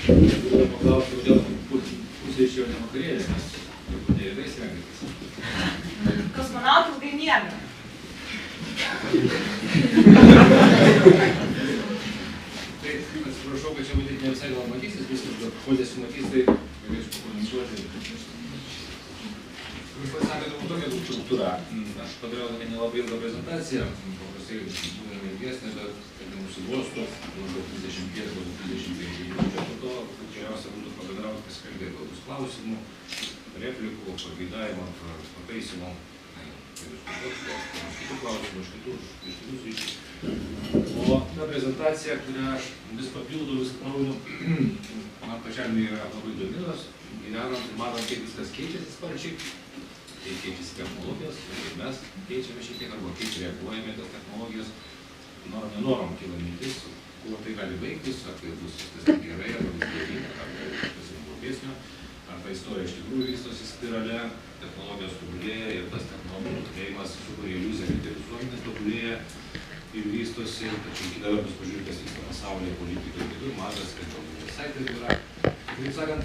Turiu paklausti, kodėl pusė išėjo ne vakarėlė, nes truputį ilgai svengiatės. Kosmonautai ilgai miega. Tai atsiprašau, kad čia matyti ne visai gal matysis viskas, bet kol nesimatys, tai galėsiu pakomentuoti. Jūs pasakėte, kad tokia struktūra. Aš padariau tokią nelabai ilgą prezentaciją, paprastai būdami ilgesnė, bet kad nenusibostų, maždaug 30, galbūt 35 minučių. Po to geriausia būtų pabendrauti, pasikalbėti, gal bus klausimų, replikų, pageidavimų, pataisymų. Kitų klausimų, iš kitų sričių. O ta prezentacija, kurią aš vis papildau, vis naujinu, man pačiam yra labai įdomi, gyvenant ir matant, kaip viskas keičiasi sparčiai. Tai keičiasi technologijos, ir mes keičiame šiek tiek, arba kaip reaguojame tas technologijas, norom nenorom kyla mintis, kuo tai gali baigtis, ar tai bus viskas gerai, ar bus gerai, ar bus blogesnio, ar ta istorija iš tikrųjų vystosi spirale, technologijos tobulėja ir tas technologijų turėjimas sukuria iliuziją, kad ir visuomenė tobulėja ir vystosi, tačiau kita vertus pažiūrėti, kas vyksta pasaulyje, politikoje, kitur mažas, kad galbūt visai taip yra. Taip sakant,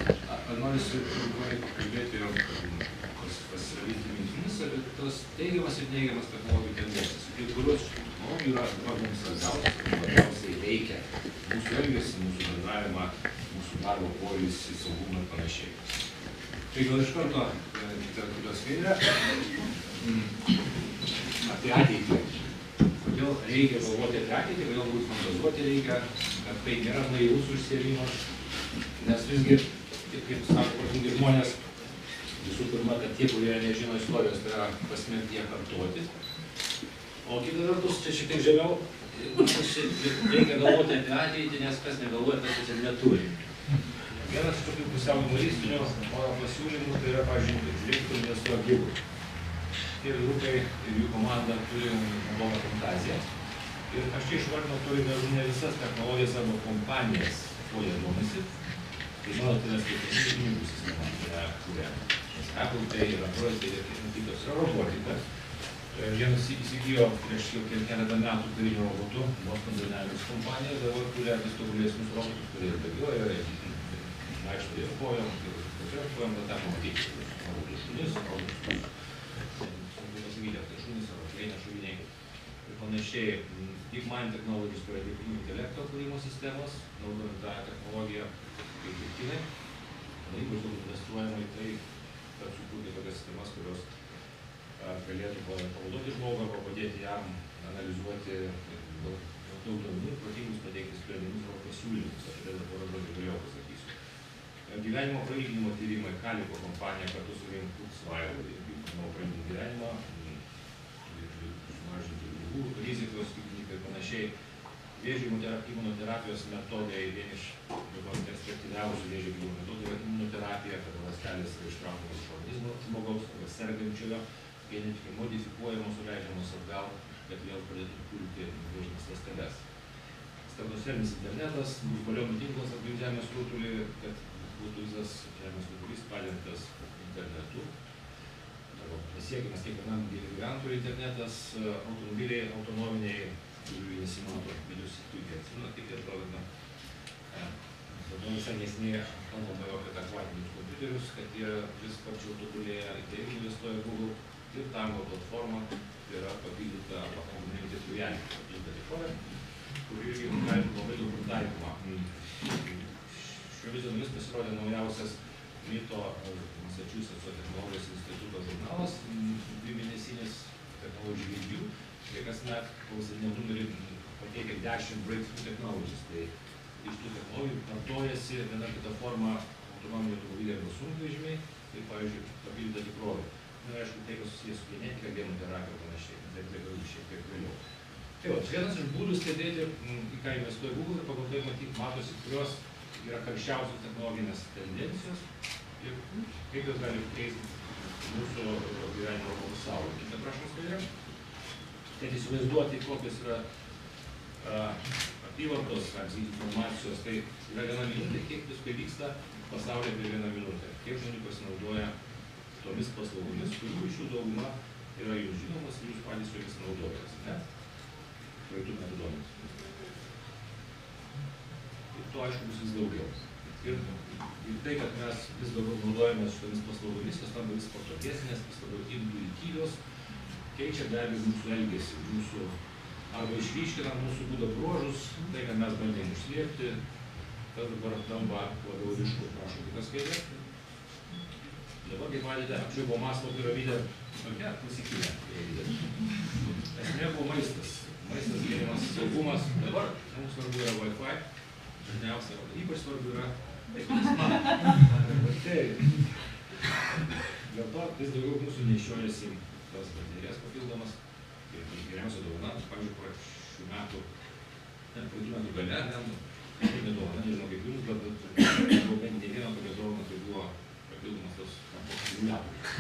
norisi kalbėti ir pasidalinti mintimis apie tas teigiamas ir neigiamas technologijų tendencijas. Kai kurios iš technologijų yra dabar mums svarbiausias, labiausiai veikia mūsų elgesį, mūsų bendravimą, mūsų darbo poilsį, saugumą ir panašiai. Tai gal iš karto kitą skaidrę apie ateitį. Kodėl reikia galvoti apie ateitį, kodėl galbūt fantazuoti reikia, kad tai nėra naivus užsiėmimas, nes visgi, kaip sako protingi žmonės, visų pirma, kad tie, kurie nežino istorijos, tai yra pasmerkti ją kartoti. O kita vertus, čia šiek tiek žemiau, reikia galvoti apie ateitį, nes kas negalvoja, tas ir neturi. Vienas iš tokių pusiau humoristinių pasiūlymų, tai yra, pavyzdžiui, reiktų investuoti gyvus. Ir grupė ir jų komanda turi blogą fantaziją. Ir aš čia išvardinau, turime ne visas technologijas arba kompanijas, kuo jie domisi. Tai mano tai yra skaitmeninė pinigų sistema, kurią Apple Pay ir Android Pay ir kitos yra robotika. Vienas įsigijo prieš jau keletą metų karinių robotų, Boston Dynamics kompanija, dabar kuria vis tobulesnius robotus, kurie ir bėgioja, vaikšto ir kojom, ir kojom, bet teko matyti robotus šunis, robotus, sunku pasakyti, ar tai šunis, ar tai nešuviniai. Ir panašiai, DeepMind Technologies, kuria dirbtinio intelekto kūrimo sistemos, naudojant tą technologiją kaip dirbtinai. Jeigu daug investuojama į tai, kad sukurti tokias sistemas, kurios galėtų pavaduoti žmogų arba padėti jam analizuoti daug duomenų, protingus pateikti sprendimus arba pasiūlymus. Aš tai dabar žodžiu vėliau pasakysiu. Gyvenimo prailginimo tyrimai, Kaliko kompanija kartu su Volkswagen įvykdino prailginimo gyvenimą, sumažinti ligų, rizikos tikimybę ir panašiai. Vėžio imunoterapijos metodai, vieni iš perspektyviausių vėžio gydymų metodų yra imunoterapija, kada ląstelės yra ištraukiamos iš organizmo žmogaus arba sergančiojo, genetiškai modifikuojamos, suleidžiamos atgal, kad vėl pradėtų kurti vėžines ląsteles. Stratosferinis internetas, bus balionų tinklas aplink Žemės rutulį, kad būtų visas Žemės rutulys padengtas internetu. Pasiekiamas kiekvienam gyventojui internetas, automobiliai autonominiai, kurių nesimato videos įtūkė. Atsimenat, kaip jie atrodo. Dabar visai nesiniai kalbama jau apie tą kvantinius kompiuterius, kad jie vis sparčiau tobulėja, į tai investuoja Google ir Tango platforma, tai yra papildyta arba komponentė tujelį, papildyta tikrovė, kuri irgi gali labai daug taikoma. Šiomis dienomis pasirodė naujausias MITO Massachusetts technologijos instituto žurnalas, 2 mėnesinis technologijų review. Tai kasmet klausimų numerį pateikia 10 breakthrough technologies. Tai iš tų technologijų kartojasi viena kita forma autonominiai automobiliai arba sunkvežimiai, tai pavyzdžiui papildyta tikrovė. Na ir aišku, tai kas susijęs su genetika, genų terapija ir panašiai, tai galbūt šiek tiek vėliau. Tai vienas iš būdų stebėti, į ką investuoja Google ir pagal tai matosi, kurios yra karščiausios technologinės tendencijos ir kaip jos gali keisti mūsų gyvenimo pasaulį. Kita prašom skaidrė. Kad įsivaizduoti, kokios yra apyvartos, informacijos, tai yra 1 minutė, kiek visko vyksta pasaulyje per 1 minutę. Kiek žmonių pasinaudoja tomis paslaugomis, kurių iš jų dauguma yra jums žinomas ir jūs patys jomis naudojatės. Praeitų metų duomenys. Ir to aišku bus vis daugiau. Ir tai, kad mes vis daugiau naudojame šitomis paslaugomis, jos tampa vis patogesnės, vis labiau intuityvios, keičia be abejo mūsų elgesį, mūsų arba išryškina mūsų būdo bruožus, tai, kad mes bandėm užslėpti, tas dabar tampa labiau ryšku. Prašau, kitas skaidrė. Dabar, kaip matėte, anksčiau buvo Maslovo piramidė tokia klasikinė piramidė. Esmė buvo maistas. Maistas, gėrimas, saugumas. Dabar mums svarbu yra Wi-Fi. Dažniausiai, ypač svarbu yra dėl to vis daugiau mūsų nešiojasi tas baterijas papildomas. Ir geriausia dovana, pavyzdžiui, šių metų gale, nedovana, nežinau kaip jums, bet bent ne vieną tokią dovaną, tai buvo papildomas tos akumuliatorius.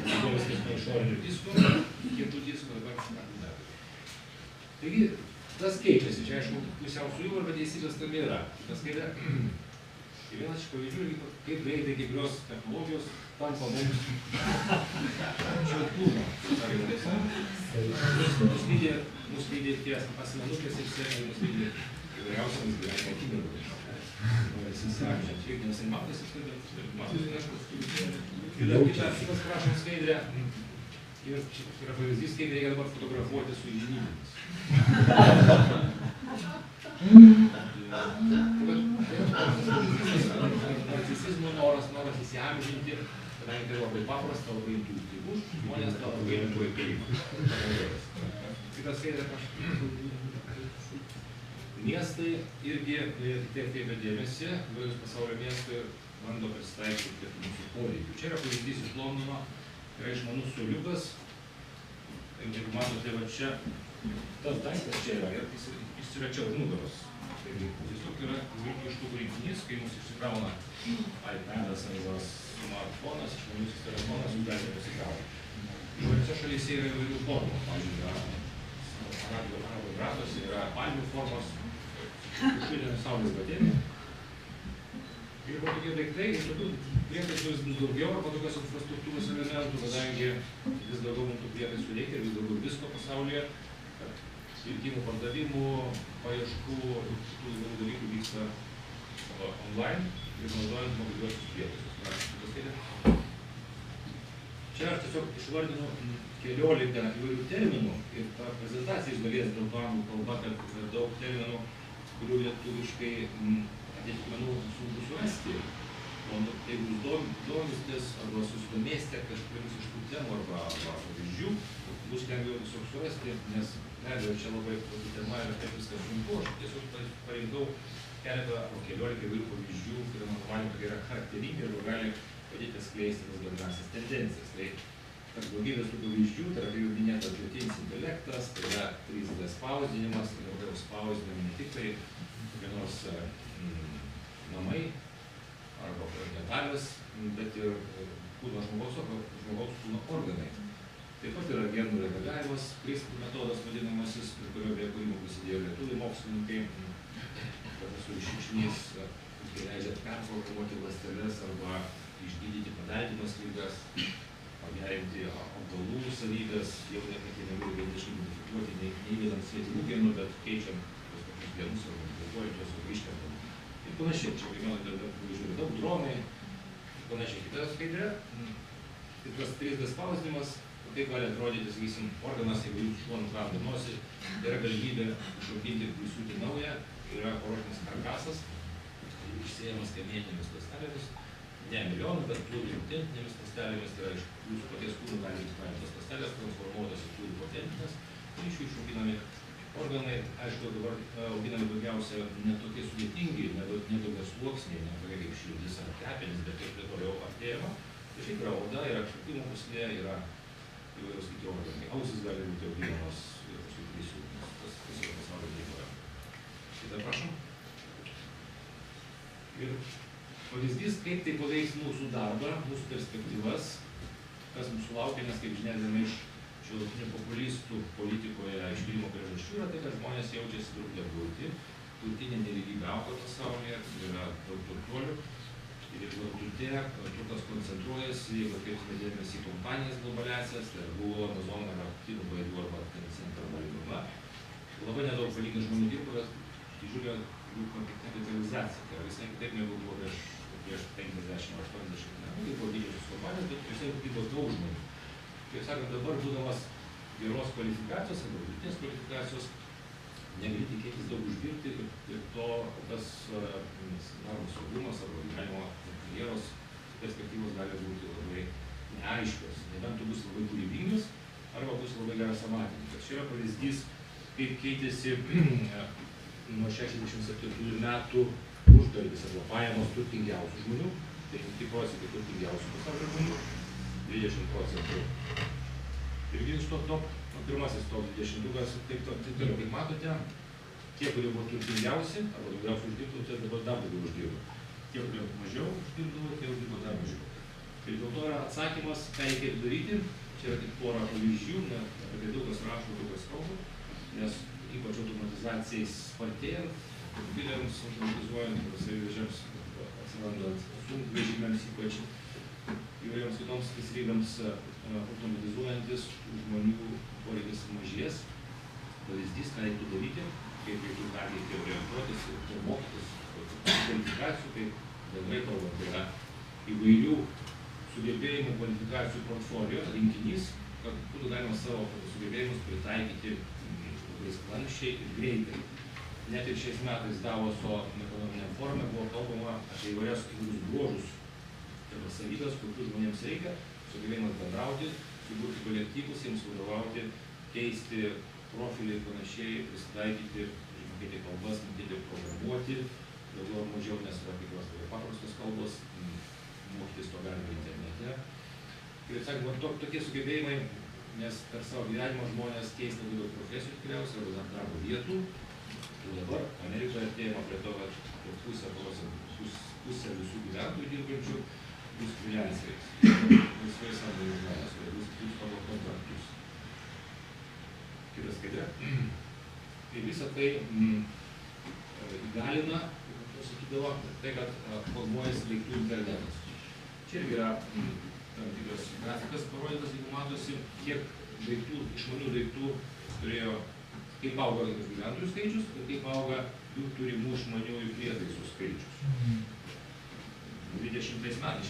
Dėlės kaip nuo išorinių diskų, kitų diskų dabar akumuliatorius. Taigi, tas keičiasi, čia aišku, pusiau su jų arba teisybės tam yra. Tas skaidė, vienas iš pavyzdžių, kaip greitai kai kurios technologijos tampa mums šiautūno. Nuskleidė ties asmenukės ir sėkmė nuskleidė įvairiausiamis gyvenimo akimirkomis. Čia kiek nesai matosi, bet matosi. Ir kitas prašom skaidrę. Ir yra pavyzdys, kaip reikia dabar fotografuoti su įžinybėmis. Narcisizmo noras įsiamžinti, kadangi tai labai paprasta, labai intuityvu, žmonės tą labai lengvai priima. Kitas skaidrė, prašau. Miestai irgi atkreipia dėmesį, įvairius pasaulio miestai bando prisitaikyti prie mūsų poreikių. Čia yra pavyzdys iš Londono, yra išmanus suoliukas. Jeigu matote, va čia, tas daiktas čia yra ir jis yra čia už nugaros. Tiesiog yra ištukų rinkinys, kai mums išsikrauna iPadas arba smartphonas, išmanusis telefonas, jūs galite pasikrauti. Įvairiose šalyse yra įvairių formų. Pavyzdžiui, Arabų Emyratuose yra palmių formos, užšildėme saulės bateriją. Ir po tokie daiktai, ir tokių prietaisų vis daugiau, arba tokios infrastruktūros elementų, kadangi vis daugiau mums tų prietaisų reikia ir vis daugiau visko pasaulyje, kad pirkimų, pardavimų, paieškų ir kitų įvairių dalykų vyksta online ir naudojant mobiliuosius prietaisus. Čia aš tiesiog išvardinu keliolika įvairių terminų ir ta prezentacija iš dalies dėl to anglų kalba, kad yra daug terminų, kurių lietuviškai atitikmenų sunku surasti. Jeigu jūs domitės arba susidomėsite kažkuriomis iš tų temų arba pavyzdžių, bus lengviau tiesiog surasti, nes nebejo čia labai pati tema yra taip viskas sunku. Aš tiesiog parinkau keletą arba keliolika įvairių pavyzdžių, kurie mano manymu tokia yra charakteringi ir gali padėti atskleisti tas bendrasias tendencijas. Tai tarp daugybės tų pavyzdžių, tai yra jau minėtas dirbtinis intelektas, tai yra 3D spausdinimas, tai yra spausdinami ne tik tai kokie nors namai arba detalės, bet ir kūno žmogaus kūno organai. Taip pat yra genų reguliavimas, CRISPR metodas vadinamasis, kurio be kūrimo prisidėjo lietuvių mokslininkai, profesorius Šičnys, kurie leidžia perprogramuoti ląsteles arba išgydyti paveldėjimas ligas, pagerinti augalų savybės, jau neketinami genetiškai modifikuoti, neįvedant svetimų genų, bet keičiant tos pačius genus arba modifikuojant juos arba iškertant. Ir panašiai, čia kiekvieno pavyzdžių daug dronai ir panašiai. Kita skaidrė, tai tas 3D spausdinimas, tai gali atrodyti, sakysim, organas, jeigu jūs šuo nukrauti nosį, tai yra galimybė išauginti ir prisiūti naują, yra paruošiamas karkasas, išsėjamas kamieninėmis ląstelėmis. Ne milijonų, bet pluripotentinėmis ląstelėmis, tai yra iš jūsų paties kūnų gali būti paimtos ląstelės, transformuotos į pluripotentinės, tai iš jų išauginami organai, aišku, dabar auginami daugiausia netokie sudėtingi, netokie sluoksniai, netokie kaip širdis ar kepenys, bet kaip prie to jau artėjama. Tai šiaip yra oda, yra šlapimo pūslė, yra įvairūs kiti organai. Ausis gali būti auginamos ir paskui prisiūtimas, tas yra pasaulio veikloje. Kita prašom. Ir pavyzdys, kaip tai paveiks mūsų darbą, mūsų perspektyvas, kas mūsų laukia, nes kaip žinia, viena iš šiuolaikinių populistų politikoje iškilimo priežasčių yra tai, kad žmonės jaučiasi daug apgauti, turtinė nelygybė auga pasaulyje, yra daug turtuolių ir jeigu turtė, turtas koncentruojasi, jeigu atkreipsime dėmesį į kompanijas globaliasias, tai buvo Amazon arba kinų paėdų arba Tencent arba Alibaba. Labai nedaug palyginti žmonių dirba, bet didžiulė kapitalizacija. Tai yra visai kitaip negu buvo prieš 50-80 metų, tai buvo didžiosios kompanijos, bet visai buvo daug žmonių. Kaip sakant, dabar būdamas geros kvalifikacijos arba vidutinės kvalifikacijos, negali tikėtis daug uždirbti ir tas saugumas arba gyvenimo karjeros perspektyvos gali būti labai neaiškios. Nebent tu bus labai kūrybingas arba bus labai geras amatininkas. Čia yra pavyzdys, kaip keitėsi nuo 67 metų uždarbis arba pajamos turtingiausių žmonių, 50% turtingiausių pasaulio žmonių, 20%. Irgi iš to pirmasis toks 20-dukas, taip toliau, kaip matote, tie, kurie buvo turtingiausi arba daugiausiai uždirbdavo, tai dabar dar daugiau uždirbo. Tie, kurie mažiau uždirbdavo, tie uždirbo dar mažiau. Tai dėl to yra atsakymas, ką reikėtų daryti. Čia yra tik porą pavyzdžių, apie tai daug kas rašo, daug kas kalba, nes ypač automatizacijai spartėjant, automobiliams automatizuojant, savivežiams atsirandant, sunkvežimiams ypač įvairioms kitoms specialybėms automatizuojantis žmonių poreikis mažės. Pavyzdys, ką reiktų daryti, kaip reiktų ateitį orientuotis ir mokytis kvalifikacijų, tai bendrai kalbant, tai yra įvairių sugebėjimų kvalifikacijų portfolio rinkinys, kad būtų galima savo sugebėjimus pritaikyti labai sklanksčiai ir greitai. Net ir šiais metais Davoso ekonominiam forume buvo kalbama apie įvairias bruožus arba savybes, kokių žmonėms reikia, sugebėjimas bendrauti, suburti kolektyvus, jiems vadovauti, keisti profilį ir panašiai, prisitaikyti, mokėti kalbas, mokėti programuoti, daugiau ar mažiau, nes yra kai kurios labai paprastos kalbos, mokytis to galima internete. Ir sakoma, tokie sugebėjimai, nes per savo gyvenimą žmonės keis labai daug profesijų tikriausiai, arba darbo vietų. Ir dabar Amerikoje artėjama prie to, kad pusė visų gyventojų dirbančių bus freelanceriais. Laisvai samdomi žmonės, bus pagal kontraktus. Kita skaidrė. Tai visą tai įgalina, kaip sakydavo, tai, kad formuojasi daiktų internetas. Čia irgi yra tam tikras grafikas parodytas, jeigu matosi, kiek daiktų, išmanių daiktų turėjo, kaip auga gyventojų skaičius ir kaip auga jų turimų išmaniųjų prietaisų skaičius. 20 metais,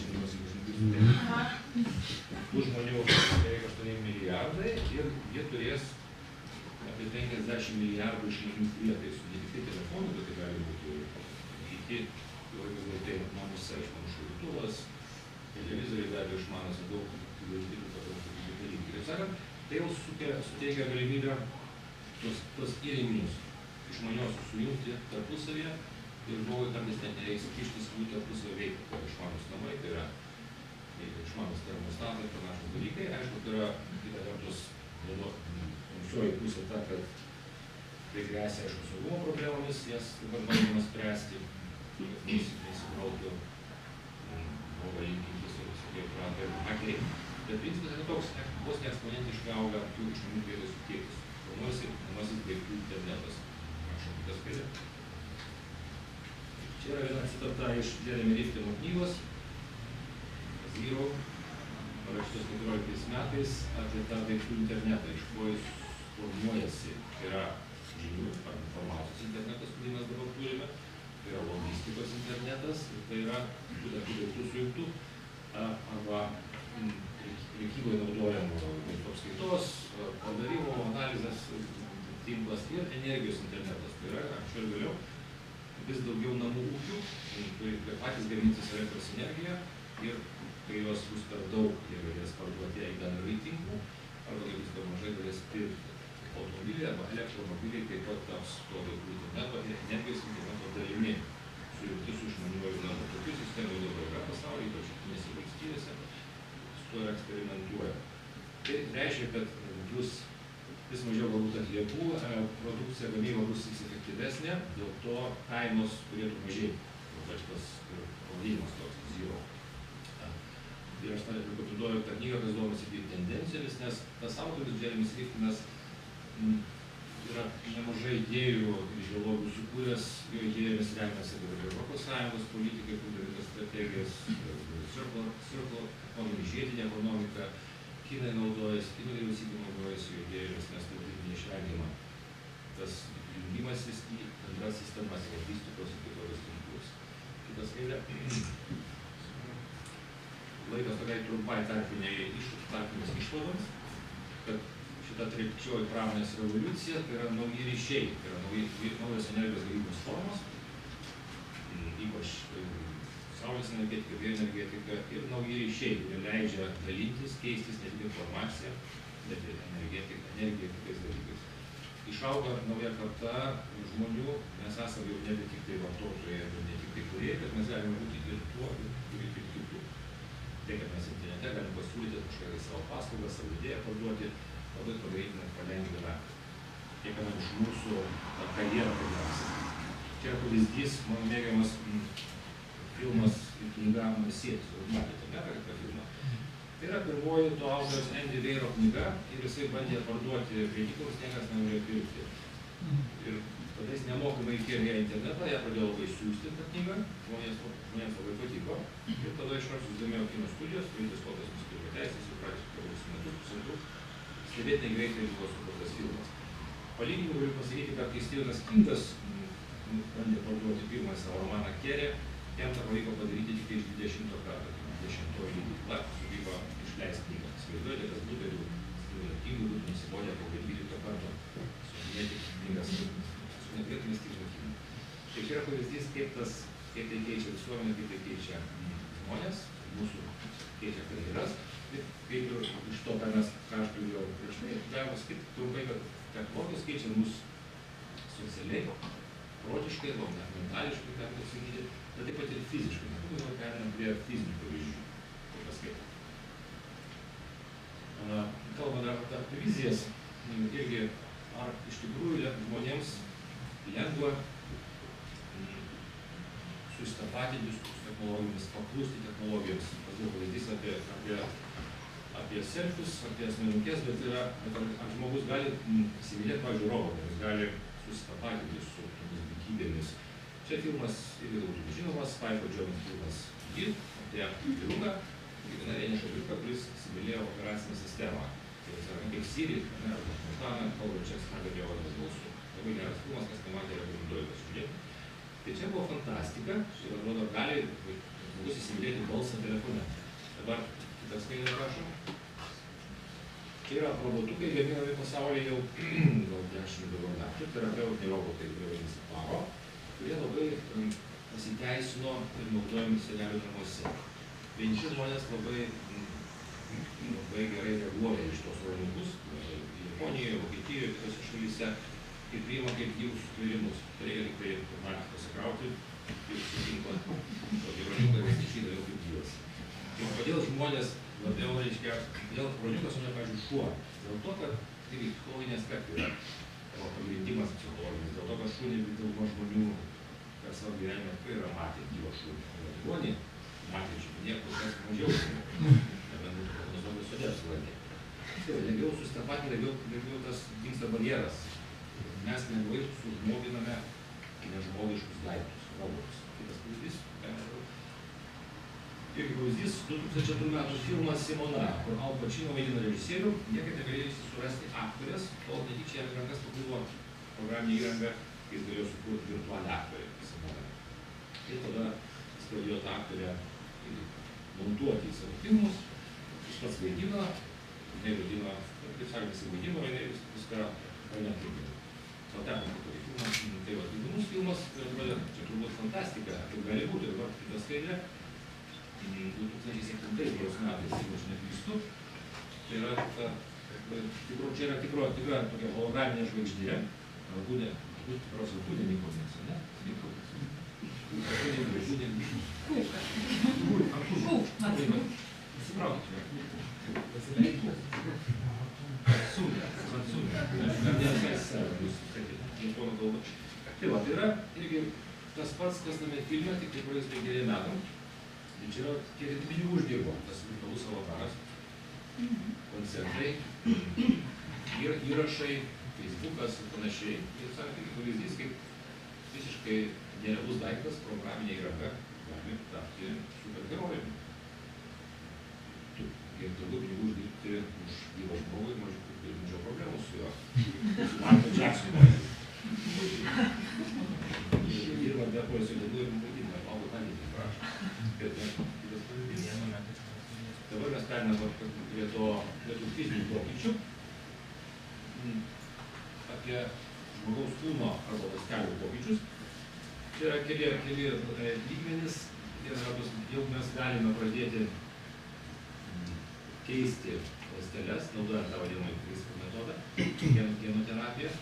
tų žmonių beveik 8 milijardai ir jie turės apie 50 milijardų išmanių prietaisų. Ne tik tai telefonų, bet tai gali būti kiti įvairius daiktai namuose, išmanus šaldytuvas, televizoriai be abejo išmanus ir daug įvairių dalykų. Kitaip sakant, tai jau suteikia galimybę tos įrenginius išmaniosius sujungti tarpusavyje ir žmogui kartais net nereiks kištis jų tarpusavio veikti. Tai yra išmanus namai, tai yra išmanus termostatai, panašūs dalykai. Aišku, tai yra kita vertus tamsioji pusė ta, kad tai gresia aišku saugumo problemomis, jas dabar bandoma spręsti, kad neįsibrautų blogą linkintis ir visokie piratai ir hakeriai. Bet principas yra toks, vos neeksponentiškai auga tų išmanių prietaisų kiekis. Formuojasi nemasis daiktų internetas. Prašau, kitas skaidrė. Čia yra viena citata iš Jeremy Riftino knygos Zero, parašytos 14 metais apie tą daiktų internetą, iš ko jis formuojasi. Tai yra žinių ar informacijos internetas, kurį mes dabar turime, tai yra logistikos internetas, ir tai yra būtent daiktų sujungtų arba prekyboje naudojamų apskaitos, pardavimo, analizės tinklas ir energijos internetas. Tai yra anksčiau ir vėliau vis daugiau namų ūkių, kurie patys gamintis elektros energiją ir kai jos bus per daug, jie galės parduoti ją į bendrąjį tinklų, arba kai bus per mažai galės pirkti. Automobiliai arba elektromobiliai taip pat taps to daiktų interneto ir energijos interneto dalimi, sujungti su išmaniuoju namu. Tokių sistemų dabar yra pasaulyje, ypač Jungtinėse valstijose, su tuo eksperimentuoja. Tai reiškia, kad bus vis mažiau galbūt atliekų, produkcija gamyba bus efektyvesnė, dėl to kainos turėtų mažėti. Ypač tas pavadinimas toks Zero. Ir aš rekomenduoju tą knygą, kas domisi apie tendencijomis, nes tas autorius Jeremy Riftinas yra nemažai idėjų ir ideologijų sukūręs, jo idėjomis remiasi ir Europos Sąjungos politikai, kūrėtas strategijas, circle economy, žiedinė ekonomika, Kinai naudojasi, Kinų vyriausybė naudojasi jo idėjomis, nes tai neišvengiama. Tas jungimasis į bendras sistemas ir vystiko trumpai tarpinės išvadoms, kad šita trečioji pramonės revoliucija tai yra nauji ryšiai, tai yra naujos energijos gavybos formos, ypač saulės energetika, bioenergetika ir nauji ryšiai, kurie leidžia dalytis, keistis ne tik informaciją, bet ir energiją kitais dalykais. Išauga nauja karta žmonių, mes esame jau nebe tik tai vartotojai, ne tik tai kurie, bet mes galime būti ir tuo, ir kitų. Tai, kad mes internete galime pasiūlyti kažkokią savo paslaugą, savo idėją parduoti, labai pagreitina, palengvina kiekvienam iš mūsų karjerą pirmiausia. Čia yra pavyzdys, mano mėgiamas filmas ir knyga Marsietis, jūs matėte, ne, tą filmą. Tai yra pirmoji to autoriaus Andy Weiro knyga ir jisai bandė parduoti prekybos, niekas nenorėjo pirkti. Ir tada jis nemokamai įkėlė ją internetą, ją pradėjo labai siųsti tą knygą, žmonėms labai patiko. Ir tada iš karto susidomėjo kino studijos, kuris kokios nusipirko teisės ir praktiškai kelis metus, pusantrų. Stebėtinai greitai buvo sukurtas filmas. Palyginimui galiu pasakyti, kad kai Stephenas Kingas bandė parduoti pirmąjį savo romaną Kerė, jam tą pavyko padaryti tik iš 20 karto, 10 lygį. Suvyko išleisti knygą. Įsivaizduojate, kas būtų, jeigu Stephenas Kingui būtų nusibodę po 12 karto suminėti knygas su neturėtume Stepheną Kingą. Tai čia yra pavyzdys, kaip tai keičia visuomenę, kaip tai keičia žmonės, mūsų keičia karjeras. Kaip ir iš to, ką aš kalbėjau prieš tai, galima sakyti trumpai, kad technologijos keičia mus socialiai, protiškai, net mentališkai, galima sakyti, bet taip pat ir fiziškai. Mes galime prie fizinių pavyzdžių, kur paskaityti. Kalbant apie vizijas, irgi ar iš tikrųjų žmonėms lengva susitapatinti su technologijomis, paklusti technologijoms. Pavyzdys apie selfius, apie asmenukės, bet ar žmogus gali įsimylėti, pavyzdžiui, robotą, jis gali susitapatinti su tomis būtybėmis. Čia filmas irgi daug žinomas, Spike Jonze filmas apie vyrugą, kiekviena vienišą vyruką, kuris įsimylėjo operacinę sistemą. Tai yra kaip Siri, arba Cortana, kalbančias negalėjos balsų. Labai geras filmas, kas nematė, rekomenduoju pasižiūrėti. Tai čia buvo fantastika ir atrodo gali žmogus įsimylėti balsą telefone. Dabar kitas skaidrė, prašom. Čia yra robotukai gaminami pasaulyje jau gal 10 daugiau metų, terapeutiniai robotai, kurie vadinasi Paro, kurie labai pasiteisino ir naudojami senelių namuose. Vieniši žmonės labai gerai reaguoja iš tos robotukus, Japonijoje, Vokietijoje, kitose šalyse, ir priima kaip gyvus sutvėrimus. Tai reikia tik tai naktį pasikrauti ir sutinklą, tokį robotuką išeina jau kaip gyvas. Ir kodėl žmonės labiau reiškia, kodėl robotukas, o ne, pavyzdžiui, šuo? Dėl to, kad tai psichologiniai aspektai yra pagrindimas psichologinis, dėl to, kad šunį dauguma žmonių per savo gyvenimą tikrai yra matę gyvą šunį. Ligonį matė šunį, kur kas mažiau šunį, nebent prognozuojami sode apsilankė. Lengviau susitapatinti, lengviau tas dingsta barjeras. Mes lengvai sužmoginame nežmogiškus daiktus, robotus. Kitas pavyzdys, irgi pavyzdys, 2002 metų filmas Simona, kur Al Pacino vaidina režisierių, niekaip negalėjusi surasti aktorės, kol netyčia jam į rankas pakliuvo programinė įranga, kai jis galėjo sukurti virtualią aktorę Simona. Ir tada jis pradėjo tą aktorę montuoti į savo filmus, jis pats vaidino, jinai vaidino, kaip sakant, jis vaidino, jinai viską panetribino. O teko tokį filmą, tai va, įdomus filmas, ir atrodė, čia turbūt fantastika, kaip gali būti, dabar kita skaidrė. 2007 metais, jeigu aš neklystu, tai yra čia yra tikra tokia holograminė žvaigždė, tikros alkūdė Nikolės, ne? Tai va, tai yra irgi tas pats, kas tame filme, tik tai praėjus 5 metam. Tai čia yra, kiek pinigų uždirbo, tas virtualus avataras, koncertai, įrašai, Facebookas ir panašiai. Ir sakė, kaip pavyzdys, kaip visiškai nerealus daiktas, programinė įranga gali tapti superherojumi. Kiek daugiau pinigų uždirbti už gyvą žmogų ir mažiau problemų su juo. Su Michael Jacksonu. Dirba be poilsio dienų ir vaidina, valgo tą lytį, prašau. Dabar mes perinama prie tų fizinių pokyčių, apie žmogaus kūno arba ląstelių pokyčius. Čia yra keli lygmenys. Jau mes galime pradėti keisti ląsteles, naudojant tą vadinamą CRISPR metodą, genoterapiją,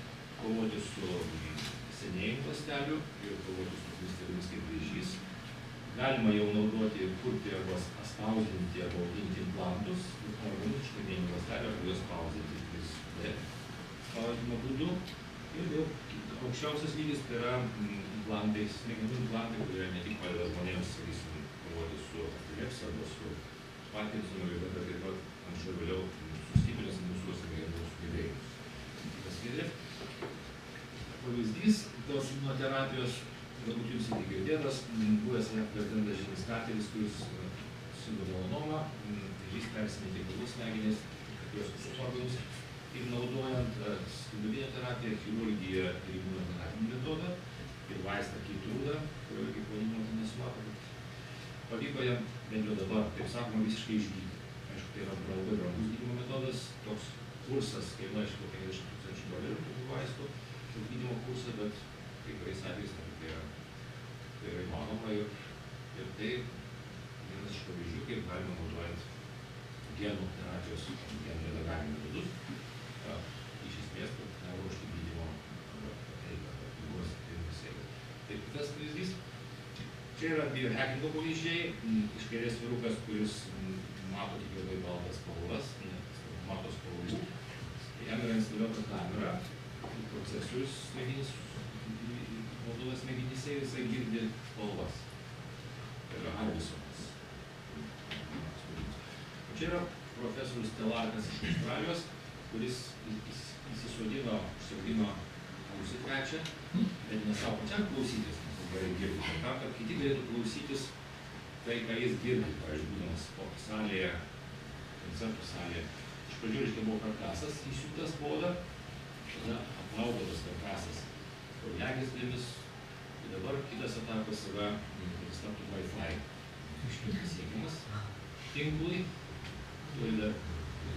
kovoti su senėjimu ląstelių ir kovoti su ląstelėmis kaip vėžys. Galima jau naudoti ir kurti arba spausdinti arba auginti implantus, organizmų škandėjimų ląstelių arba juos spausdinti CRISPR spausdinimo būdu. Ir jau aukščiausias lygis tai yra implantai, smegenų implantai, kurie ne tik padeda žmonėms, sakysim, kovoti su epilepsija arba su Parkinsono liga, bet taip pat anksčiau vėliau sustiprinęs mūsų smegenų sugebėjimus. Kitas skaidrė. Pavyzdys tos hipnoterapijos, galbūt jums irgi girdėtas, buvęs prezidentas Jimis Carteris, kuris susirgo melanomą, vėžys persimetė galvų smegenis, kai kuriuos kitus organus. Ir naudojant spindulinę terapiją, chirurgiją ir imunoterapinį metodą, ir vaistą Keytruda, kurio irgi pavadinimo nesumato, pavyko jam, bent jau dabar, taip sakoma, visiškai išgydyti. Aišku, tai yra labai brangus gydymo metodas, toks kursas kainuoja iš $50,000 tokių vaistų, gydymo kursą, bet kai kuriais atvejais tai yra įmanoma ir tai vienas iš pavyzdžių, kaip galima naudojant genų terapijos, genų redagavimo metodus. Iš esmės, kad neruošti gydymo eigą, ligos ir visai. Taip, kitas pavyzdys. Čia yra biohackingo pavyzdžiai. Iš kairės vyrukas, kuris mato tik labai baltas spalvas, mato spalvų. Jam yra instaliuota kamera, procesorius smegenys, naudotas smegenyse ir jisai girdi spalvas. Tai yra Arvisonas. Čia yra profesorius Telarkas iš Australijos, kuris įsisodino, užsiaugino ausį trečią, bet ne savo pačiam klausytis, nes jis gerai girdi, tam, kad kiti galėtų klausytis tai, ką jis girdi, pavyzdžiui, būdamas salėje, koncertų salėje. Iš pradžių, reiškia, buvo karkasas įsiūtas po oda, tada aplaudotas karkasas kraujagyslėmis, ir dabar kitas etapas yra, kad jis taptų Wi-Fi pasiekiamas tinklui, turi dar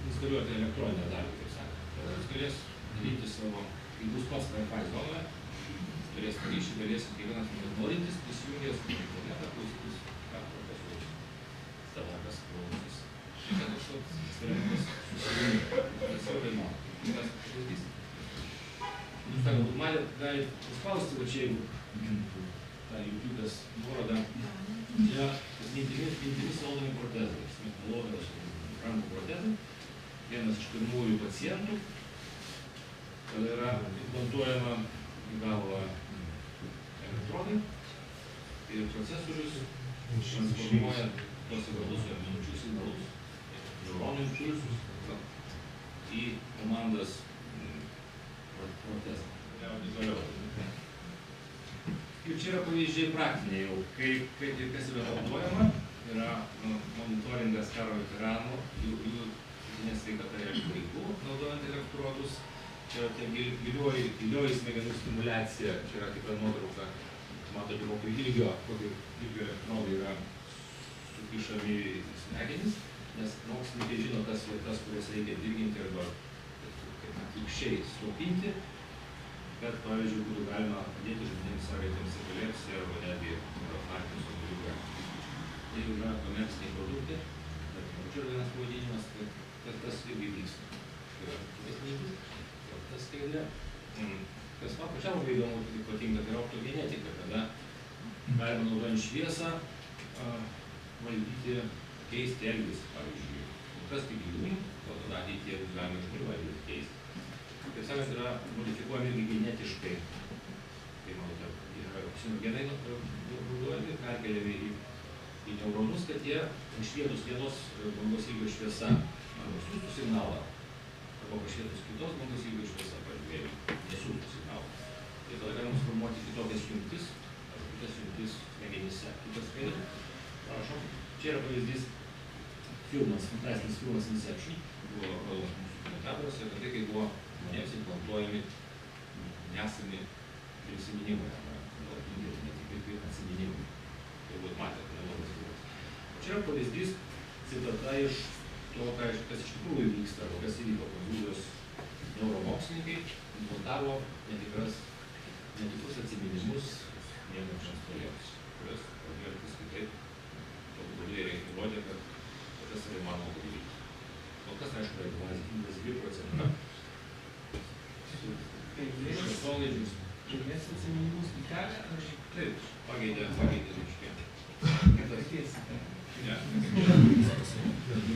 instaliuoti elektroninę dalį, kaip sakant. Jis galės daryti savo, kai bus pats Wi-Fi zonoje, turės ryšį, galės kiekvienas norintis prisijungęs į internetą, klausytis, ką profesorius Telarkas klausys. Tai toks eksperimentas susijungia, tas jau įmanoma. Kitas pavyzdys. Jūs tą galbūt matėt, galite paspausti, va čia jeigu tą YouTube'ės nuorodą. Čia mintimis valdomi protezai, smektologijos rankų protezai. Vienas iš pirmųjų pacientų, kada yra implantuojama į galvą elektrodai ir procesorius transformuoja tos signalus, minčių signalus, neuronų impulsus į komandas protezą. Ir čia yra pavyzdžiai praktiniai jau, kas yra naudojama, yra monitoringas karo veteranų, jų nesveikata yra vaikų, naudojant elektrodus. Čia gilioji smegenų stimulacija, čia yra tikra nuotrauka, matote, kokio ilgio elektrodai yra sukišami smegenys, nes mokslininkai žino tas vietas, kurias reikia dirginti arba atvirkščiai slopinti, kad, pavyzdžiui, būtų galima padėti žmonėms sergantiems epilepsiją arba netgi Parkinsono ligą. Tai yra komerciniai produktai, bet čia yra vienas pavadinimas, kad tas irgi vyksta. Tai yra kitas mintis, tas skaidrė. Kas man pačiam labai įdomu, tai patinka, tai yra optogenetika, kada galima naudojant šviesą valdyti, keisti elgesį, pavyzdžiui. Kas tik gyvūnų, o tada ateityje bus galima žmonių elgesį keisti. Taip sakant, yra modifikuojami irgi genetiškai. Tai manote, yra sinogenai naudojami, perkeliami į neuronus, kad jie išvietus vienos bangos ilgio šviesa siųstų signalą, arba pašvietus kitos bangos ilgio šviesa, pažiūrėjau, nesiųstų signalą. Tai tada galima suformuoti kitokias jungtis, arba kitas jungtis smegenyse. Kitas skaidrė, prašom. Čia yra pavyzdys filmas, fantastinis filmas Inception, buvo rodomas mūsų kino teatruose, apie tai, kai buvo žmonėms implantuojami nesami prisiminimai, arba netikri atsiminimai. Tai būt matėte, neblogas filmas. O čia yra pavyzdys, citata iš to, kas iš tikrųjų vyksta, o kas įvyko. Prancūzijos neuromokslininkai implantavo netikrus atsiminimus miegančiams toliems, kurios pradėjo elgtis kitaip, tokiu būdu jie įrodė, kad tas yra įmanoma padaryti. Kol kas, aišku, yra invazyvi procedūra. Kilmės atsiminimus į kelią, ar taip, pageidė reiškia. Ne.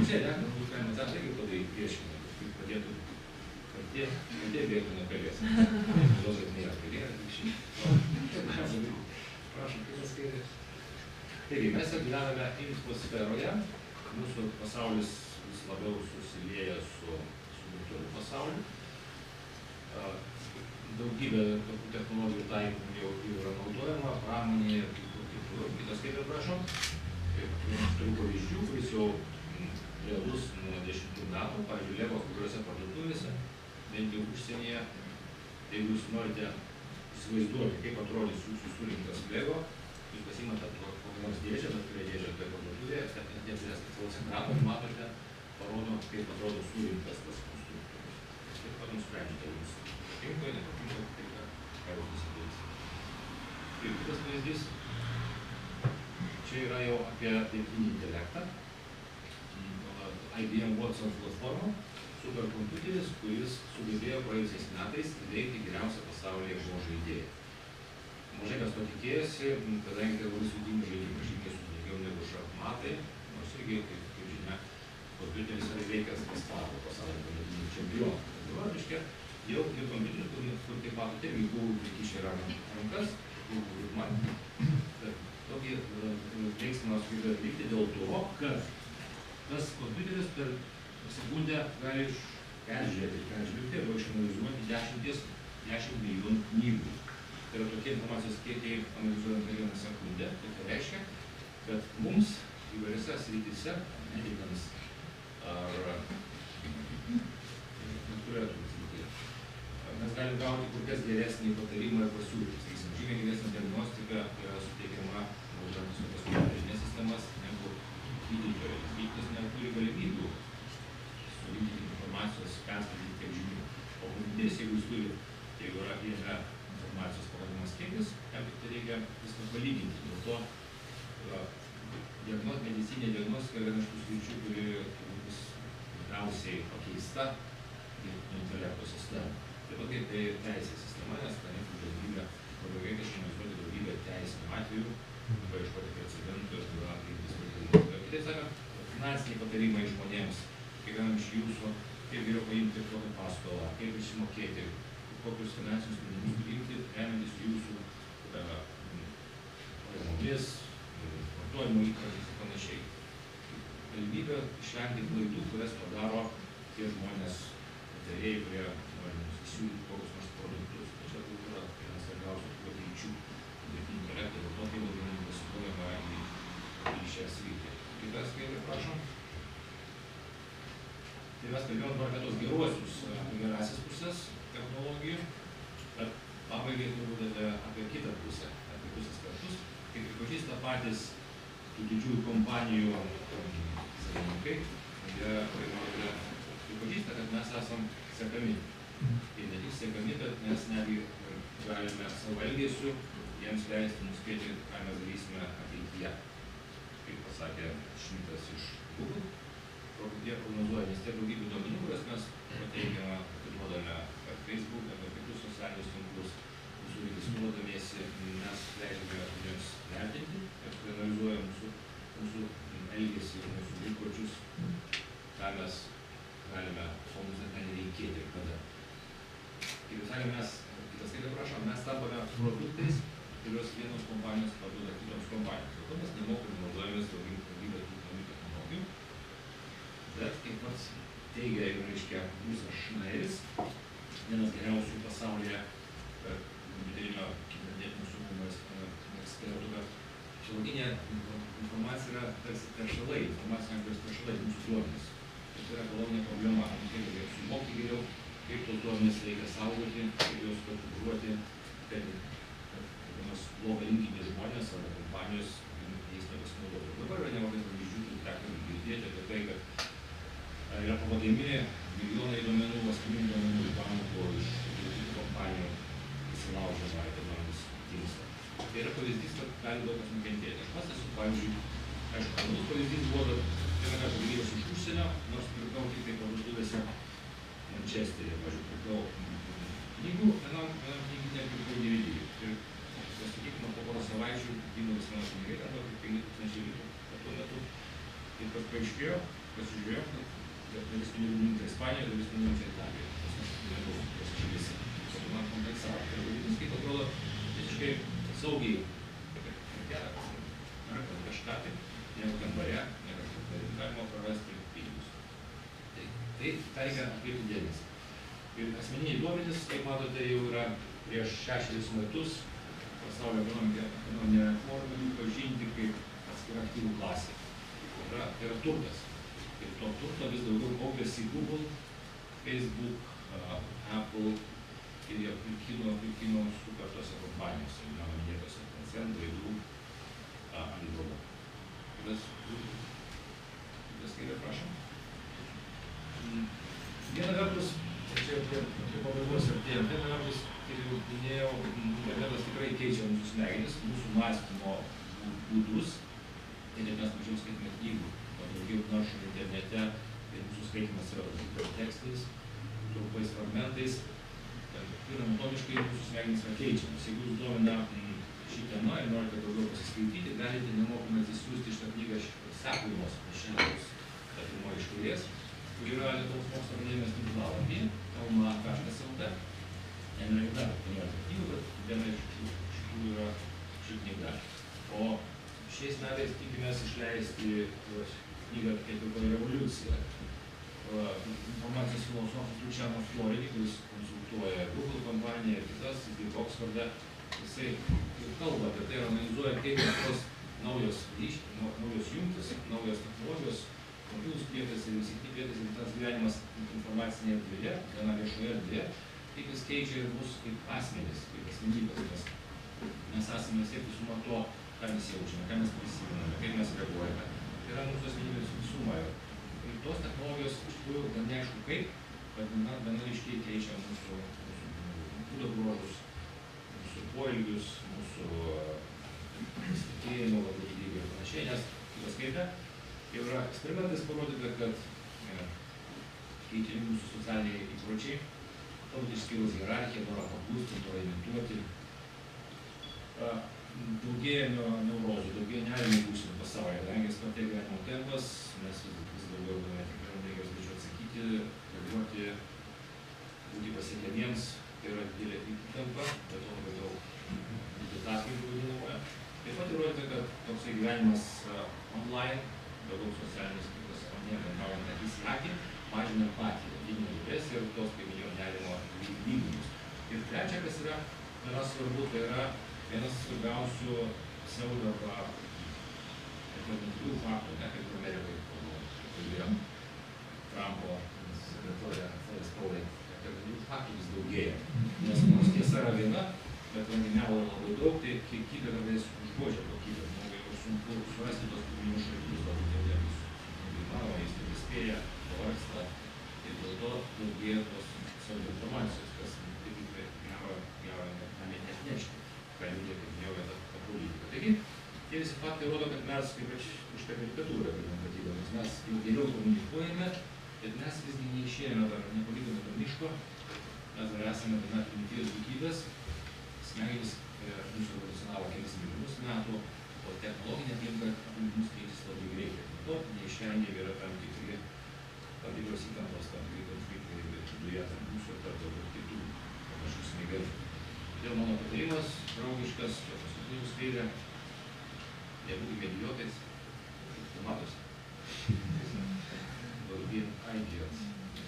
Čia, galbūt galima tą irgi padaryti priešingai, kaip padėtų katė bėgtų nuo pelės. Todėl, kad nėra pelė, atvirkščiai. Prašom, kitas skaidrės. Taigi, mes gyvename infosferoje, mūsų pasaulis vis labiau susilieja su virtualiu pasauliu. Daugybė tokių technologijų taikymų jau yra naudojama, pramonėje ir kitur. Kitas skaidrė, prašom. Turiu pavyzdžių, kuris jau realus nuo 10 metų, pavyzdžiui, Lego kuriuose parduotuvėse, bent jau užsienyje. Jeigu jūs norite įsivaizduoti, kaip atrodys jūsų surinktas Lego, jūs pasimate kokią nors dėžę, bet kurią dėžę toje parduotuvėje, net specialaus ekrano ir matote, parodo, kaip atrodo surinktas tas konstruktorius. Taip pat nusprendžiate jums. Patinka, nepatinka, ką jūs įsidėsite. Ir kitas pavyzdys. Čia yra jau apie dirbtinį intelektą. IBM Watson platforma, superkompiuteris, kuris sugebėjo praėjusiais metais įveikti geriausią pasaulyje Go žaidėją. Mažai kas to tikėjosi, kadangi tai labai sudėtingas žaidimas, žymiai sudėtingiau negu šachmatai, nors irgi, kaip žinia, kompiuteris yra įveikęs pasaulio pagrindinį čempioną. Dabar, reiškia, jau ir kompiuteris, kur taip pat irgi buvo prikišę rankas, buvo man, bet tokį veiksmą sugebėjo atlikti dėl to, kad tas kompiuteris per sekundę gali peržvelgti arba išanalizuoti 10 milijonų knygų. Tai yra tokie informacijos kiekiai analizuojant per vieną sekundę. Tai reiškia, kad mums įvairiose srityse, medikams ar mes galim gauti kur kas geresnį patarimą ir pasiūlymus. Sakysim, žymiai geresnė diagnostika yra suteikiama naudojant visokias kompiuterinės sistemas negu gydytojai. Gydytojas neturi galimybių surinkti informacijos, perskaityti tiek žinių. O kompiuteris, jeigu jis turi, jeigu yra informacijos pakankamas kiekis, jam tik tai reikia viską palyginti. Dėl to medicininė diagnostika yra iš tų sričių, kuri bus tikriausiai pakeista dirbtinio intelekto sistema. Taip pat kaip tai teisės sistema, nes tenais galimybė labai greitai išanalizuoti daugybę teisinių atvejų, paieškoti precedentų ir atvejus vadinti. Kitaip sakant, finansiniai patarimai žmonėms, kiekvienam iš jūsų, kaip geriau paimti kokią paskolą, kaip išsimokėti, kokius finansinius sprendimus priimti, remiantis jūsų pajamomis, vartojimo įpročiais ir panašiai. Galimybė išvengti klaidų, kurias padaro tie žmonės, patarėjai, kurie nori mums įsiūlyti kokius nors produktus. Čia yra vienas svarbiausių patyčių dirbtinio intelekto, dėl to tai labai investuojama į šią sritį. Kita skaidrė, prašom. Tai mes kalbėjome apie tos gerasias pusės technologijų, bet pabaigai turbūt apie kitą pusę, apie pusės kartus. Kaip pripažįsta patys tų didžiųjų kompanijų savininkai, jie pripažįsta, kad mes esam sekami. Ir ne tik sekami, bet mes netgi galime savo elgesiu jiems leisti nuspėti, ką mes darysime ateityje. Kaip pasakė Šmitas iš Google, jie prognozuoja, nes tie daugybė duomenų, kurias mes pateikiame, atiduodame per Facebook, per kitus socialinius tinklus, mūsų registruodamiesi, mes leidžiame jiems vertinti, ir analizuoja mūsų elgesį ir mūsų įpročius, ką mes galime, ko mums net nereikėti ir kada. Kaip sakė, mes, kitas skaitė, prašom, mes tampame produktais, kurios vienos kompanijos parduoda kitoms kompanijos. Dėl to mes nemokamai naudojamės daugybę tų naujų technologijų. Bet, kaip pats teigia ir reiškia Bruce'as Schneideris, vienas geriausių pasaulyje kompiuterinio kibernetinio saugumo ekspertų, kad šiuolaikinė informacija yra tarsi teršalai, informacija yra teršalai, mūsų duomenys. Tai yra ekologinė problema, kaip reikia suvokti geriau, kaip tos duomenys reikia saugoti, kaip juos konfigūruoti, kad blogą rinkinį žmonės arba kompanijos jais nepasinaudotų. Dabar yra nemažai pavyzdžių, kaip teko girdėti apie tai, kad yra pavadami milijonai duomenų, asmeninių duomenų iš bankų, iš kitų kompanijų įsilaužama ir duomenys dingsta. Tai yra pavyzdys, kad gali daug kas nukentėti. Aš pats esu, pavyzdžiui, aišku, kalbus pavyzdys buvo, kad vieną kartą grįžęs iš užsienio, nors pirkau tik tai parduotuvėse Mančesteryje, pavyzdžiui, pirkau knygų, vienam knygyne pirkau DVD. Ir sakykime, po porą savaičių įmonės mano pinigai arba 5,000 litų tuo metu. Ir kas paaiškėjo, pasižiūrėjau, kad dalis pinigų nuimta Ispanijoje, dalis pinigų nuimta Italijoje. Tas nebuvo tos šalyse. Tai man kompensavo. Tai vadinasi, kaip atrodo, visiškai saugiai perka kažką tai, negu ten bare, ne kažkur tai galima prarasti pinigus. Tai tą reikia atkreipti dėmesį. Ir asmeniniai duomenys, kaip matote, jau yra prieš 6 metus pasaulio ekonominė reforma pripažinti kaip atskira aktyvų klasė. Tai yra turtas. Ir to turto vis daugiau kaupiasi Google, Facebook, Apple ir jie pirkimo sukartose kompanijose, mano minėtose Tencent, Baidu, Alibaba. Tas kairė, prašom. Viena vertus, čia prie pabaigos artėjant, viena vertus, kaip jau minėjau, internetas tikrai keičia mūsų smegenis, mūsų mąstymo būdus. Tai net mes mažiau skaitome knygų, o daugiau naršome internete ir mūsų skaitimas yra tekstais, trumpais fragmentais. Ir anatomiškai mūsų smegenys yra keičiamas. Jeigu jūs domina šį temą ir norite daugiau pasiskaityti, galite nemokamai atsisiųsti šitą knygą iš Sekūnos šiandienos, ta pirmoji iš kairės, kur yra Lietuvos mokslo akademijos tinklalapyje, kalma.lt. Ten yra dar 15 knygų, bet viena iš šitų yra ši knyga. O šiais metais tikimės išleisti knygą Ketvirtoji revoliucija. Informacijos filosofas Lučianas Florini, kuris konsultuoja Google kompaniją ir kitas, jis dirba Oksforde, jisai kalba apie tai ir analizuoja, kaip tos naujos jungtis, naujos technologijos, mobilūs prietaisai, visi kiti prietaisai ir tas gyvenimas informacinėje erdvėje, gana viešoje erdvėje, kaip jis keičia ir mus kaip asmenys, kaip asmenybės. Mes esame vis tiek visuma to, ką mes jaučiame, ką mes prisimename, kaip mes reaguojame. Tai yra mūsų asmenybės visuma. Ir tos technologijos iš tikrųjų gan neaišku kaip, bet gana ryškiai keičia mūsų būdo bruožus, mūsų poelgius, mūsų pasitikėjimo vadovybę ir panašiai, nes, kaip paskaitė, jau yra eksperimentais parodyta, kad keičiami mūsų socialiniai įpročiai, galbūt išskyrus hierarchiją, norą paklusti, norą imituoti. Daugėja neurozių, daugėja nerimų būsenų pasaulyje, kadangi spartėja gyvenimo tempas, mes vis daugiau reikia užduočių atsakyti, reaguoti, būti pasiekiamiems, tai yra didelė įtampa, bet to labai daug multitasking vadinamoje. Taip pat įrodyta, kad toksai gyvenimas online, daugiau socialinis tinklas, o ne bendraujant akis į akį, mažina empatiją, didina depresiją ir tos, kaip minėjau, nerimo lyginimus. Ir trečia, kas yra gana svarbu, tai yra vienas svarbiausių pseudo arba alternatyvių faktų, ne kaip Amerikoje kalbėjom, Trumpo sekretorė spaudai, alternatyvių faktų vis daugėja. Nes nors tiesa yra viena, bet melo labai daug, tai kiekybė kartais užgožia kokybę. Žmogui jau sunku surasti tos pirminius šaltinius, galbūt jau nebus įmanoma, jis nebespėja, pavargsta. Ir dėl to daugėja tos pseudo informacijos, kas tikrai gero neatnešti. Ką liūdė, kaip minėjau, tą politiką. Taigi, tie visi faktai rodo, kad mes, kaip iš tą karikatūrą, matydami, mes jau geriau komunikuojame, bet mes visgi neišėjame dar, nepalikome to miško, mes dar esame gana primityvios būtybės, smegenys mūsų evoliucionavo kelis milijonus metų, o technologinė aplinka aplink mus keičiasi labai greitai. Nuo to neišvengiami yra tam tikros įtampos, tam tikri konfliktai viduje tarp mūsų ir tarp daug kitų panašių smegenų. Todėl mano patarimas, draugiškas, čia paskutinį skaidrę, nebūkime idiotais, tai matosi. Being ideas.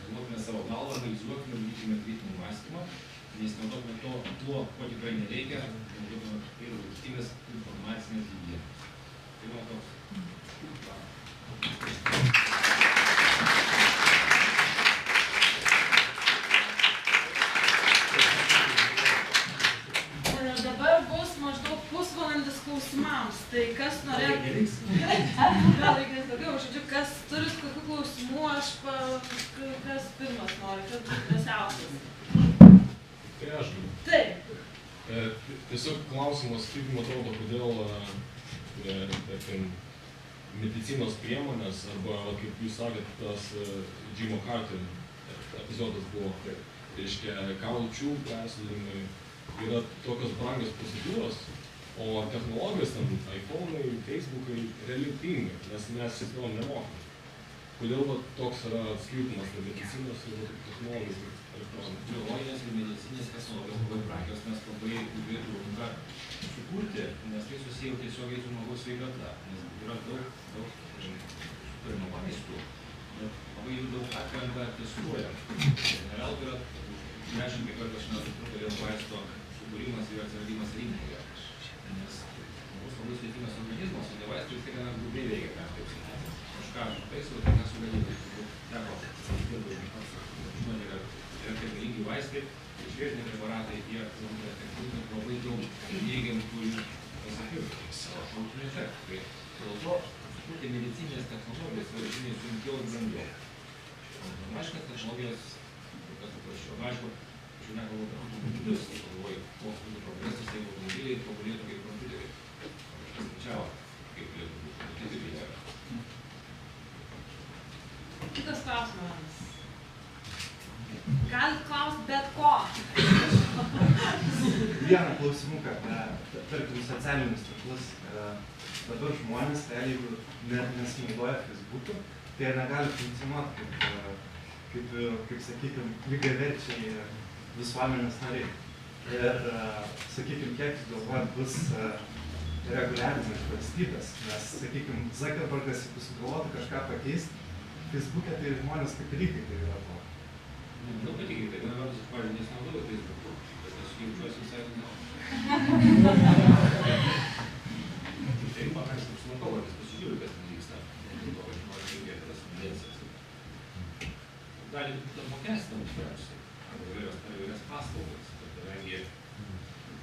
Galvokime savo galvą, analizuokime, vykime kritinį mąstymą, nesinaudokime tuo, ko tikrai nereikia, naudokime ir valstybės informacinės higienos. Tai man toks. Dabar bus maždaug pusvalandis klausimų. klausimams. Tai kas norėtų... Gal reikės daugiau, žodžiu, kas turi kokių klausimų, kas pirmas nori, kas būtų drąsiausias. Tai aš galiu. Taip. Tiesiog klausimas, kaip jums atrodo, kodėl medicinos priemonės, arba, kaip jūs sakėt, tas Jimo Carter epizodas buvo, reiškia, kaučių persodinimai yra tokios brangios procedūros, o technologijos, ten, iPhone'ai, Facebook'ai realiai pinga, nes mes šis gal nemokame. Kodėl toks yra skirtumas tarp medicinos ir technologijos ir elektronikos? Biologinės ir medicinės technologijos labai brangios, mes labai ilgai trunka sukurti, nes tai susiję tiesiogiai su žmogaus sveikata, nes yra daug turime vaistų, bet labai jų daug atkrenta testuojant. Neveltui yra 10-15 metų trunka dėl vaisto sukūrimas ir atsiradimas rinkoje, nes žmogus labai sudėtingas organizmas, o tie vaistai vis tiek gana grubiai veikia, ką taip sakyti. Kažką taiso, tai ką sugadinti. Teko, žinot, yra reikalingi vaistai, išvėžiniai preparatai, jie labai daug neigiamų turi šalutinių efektų. Dėl to sukurti medicinės technologijas yra žymiai sunkiau ir brangiau. Mašinės technologijos, kas paprasčiau, aišku, aš jau nekalbu apie automobilius, tai galvoju, koks būtų progresas, jeigu automobiliai tobulėtų kaip kompiuteriai. Kažkas skaičiavo, kaip galėtų būti, tai taip nėra. Kitas klausimas. Galit klausti bet ko. Vieną klausimuką, tarkim, socialinius tinklus. Dabar žmonės, jeigu nesinaudoja Facebook'u, tai jie negali funkcionuoti kaip sakykime, lygiaverčiai visuomenės nariai. Ir, sakykime, kiek jūs galvojat bus reguliavimas iš valstybės, nes, sakykime, Zuckerbergas, jeigu sugalvotų kažką pakeisti, Facebook'e tai žmonės kaip ir įkaitai yra to. Nu, patikrai, tai viena vertus, aš pavyzdžiui, nesinaudoju Facebook'u, bet aš jaučiuosi visai ne. Tai pakankamai apsilankau, ar vis pasižiūriu, kas ten vyksta. Dėl to, kad noriu kalbėti tas tendencijas. Gali būti apmokestinama tikriausiai, arba įvairias paslaugas, kadangi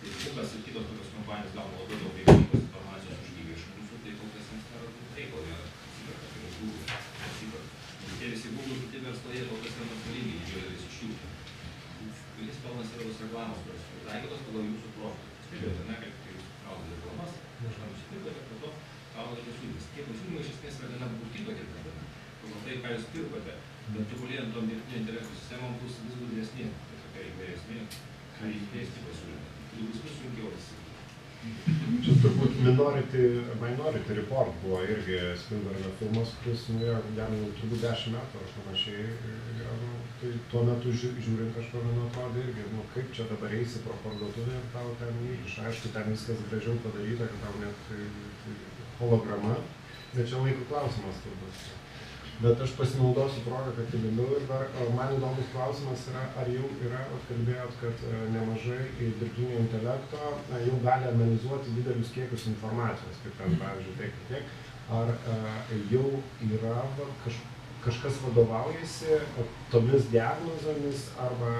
Facebookas ir kitos tokios kompanijos gauna labai daug reikalingos informacijos už lygį iš mūsų, tai kol kas jiems nėra reikalo, jie atsiperka, tai yra Google, atsiperka. Tie visi Google, kiti verslai, kol kas yra nuostolingi, didžioji iš jų. Kuris pelnas yra tos reklamos, kurios pritaikytos pagal jūsų profilį. Spėlėte, ne, kad kai jūs gaunate reklamas, kažkam nusipirkote, po to gaunate pasiūlymus. Tie pasiūlymai iš esmės yra gana būti tokie, pagal tai, ką jūs pirkote, bet tobulėjant tom dirbtinio intelekto sistemom bus vis gudresni, tai tokia įvairesni, ką įdėsti pasiūlymą. Tai bus vis sunkiau visi. Čia turbūt Minority Report buvo irgi Spielbergo filmas, kuris jam jau turbūt 10 metų ar panašiai. Tai tuo metu žiūrint kažko man atrodė irgi, kaip čia dabar eisi pro parduotuvę ir tau ten įkiš. Aišku, ten viskas gražiau padaryta, kad tau net holograma, bet čia laiko klausimas turbūt. Bet aš pasinaudosiu progą, kad įvėliau ir dar man įdomus klausimas yra, ar jau yra, kalbėjot, kad nemažai dirbtinio intelekto jau gali analizuoti didelius kiekius informacijos, kaip ten, pavyzdžiui, tiek, ar jau yra kažkas vadovaujasi tomis diagnozėmis arba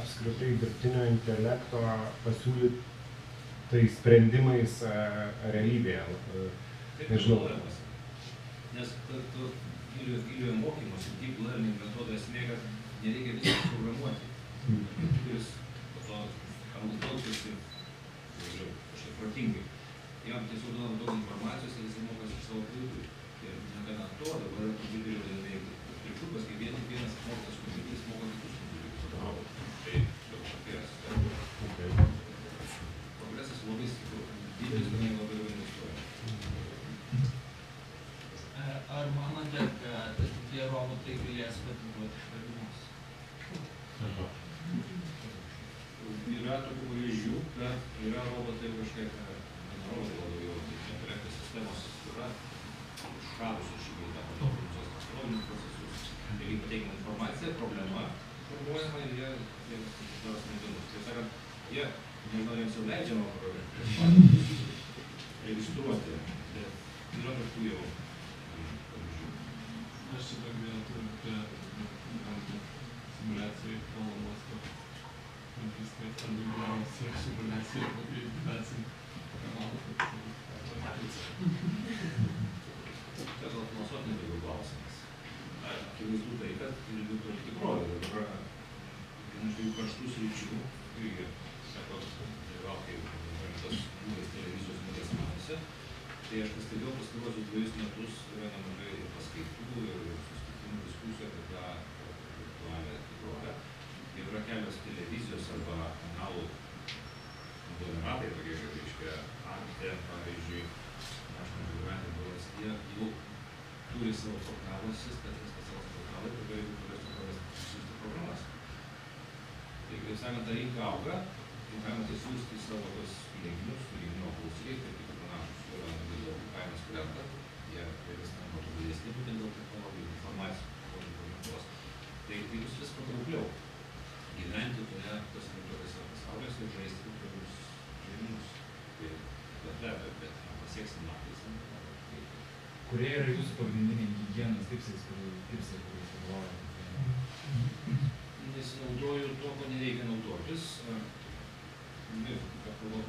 apskritai dirbtinio intelekto pasiūlytai sprendimais realybėje. Nežinau. Nes giliojo mokymosi, deep learning metodo esmė, kad nereikia viską programuoti. Kuris po to apgalvotis ir kažkaip protingai. Jam tiesiog duodam daug informacijos ir jis mokosi iš savo klaidų. Ir negana to, dabar yra kompiuterių veikti. Triukas, kaip vienas mokytas kompiuteris moko kitus kompiuterius. Tai tokia sistema. Progresas labai stiprus. Didelis, bet labai investuoja. Ar manote, kad tie robotai galės patiduoti išradimus? Yra tokių pavyzdžių, kad yra robotai kažkiek, robotai daugiau, intelekto sistemos yra užšalusios šį gaitą, patobulintos technologinius procesus. Ir pateikiama informacija, problema formuojama ir jie daro sprendimus. Tai sakant, jie, nežinau, jiems jau leidžiama registruoti, bet yra tokių jau. Aš čia kalbėjau apie simuliacijai polomosto. Viskas, arba galiausiai simuliacijai, kokį gyvensim kanalą, kad Čia gal filosofinis daugiau klausimas. Akivaizdu tai, kad virtuali tikrovė dabar viena iš karštų sričių, irgi sako, dalyvauti tas būdas televizijos mugės metuose. Tai aš pastebėjau pastaruosius 2 metus yra nemažai ir paskaitų, ir susitikimų diskusijų apie tą virtualią tikrovę. Ir yra kelios televizijos arba kanalų konglomeratai, tokie kaip, reiškia, Arte, pavyzdžiui, National Geographic, jie jau turi savo portaluose, specialus portalai, kur gali siųsti programas. Tai, kaip sakant, ta rinka auga, ir galima tai siųsti savo tos įrenginius, įrenginio klausytojai, tai kaip panašus, yra daug kainos krenta, jie vis tampa tobulesni, būtent dėl technologijų, informacijos, tai bus vis patraukliau gyventi tose virtualiuose pasauliuose ir žaisti virtualius žaidimus. Bet pasieksim metais. Kurie yra jūsų pagrindiniai higienos tipsai, kuriais vadovauja? Nesinaudoju to, ko nereikia naudotis.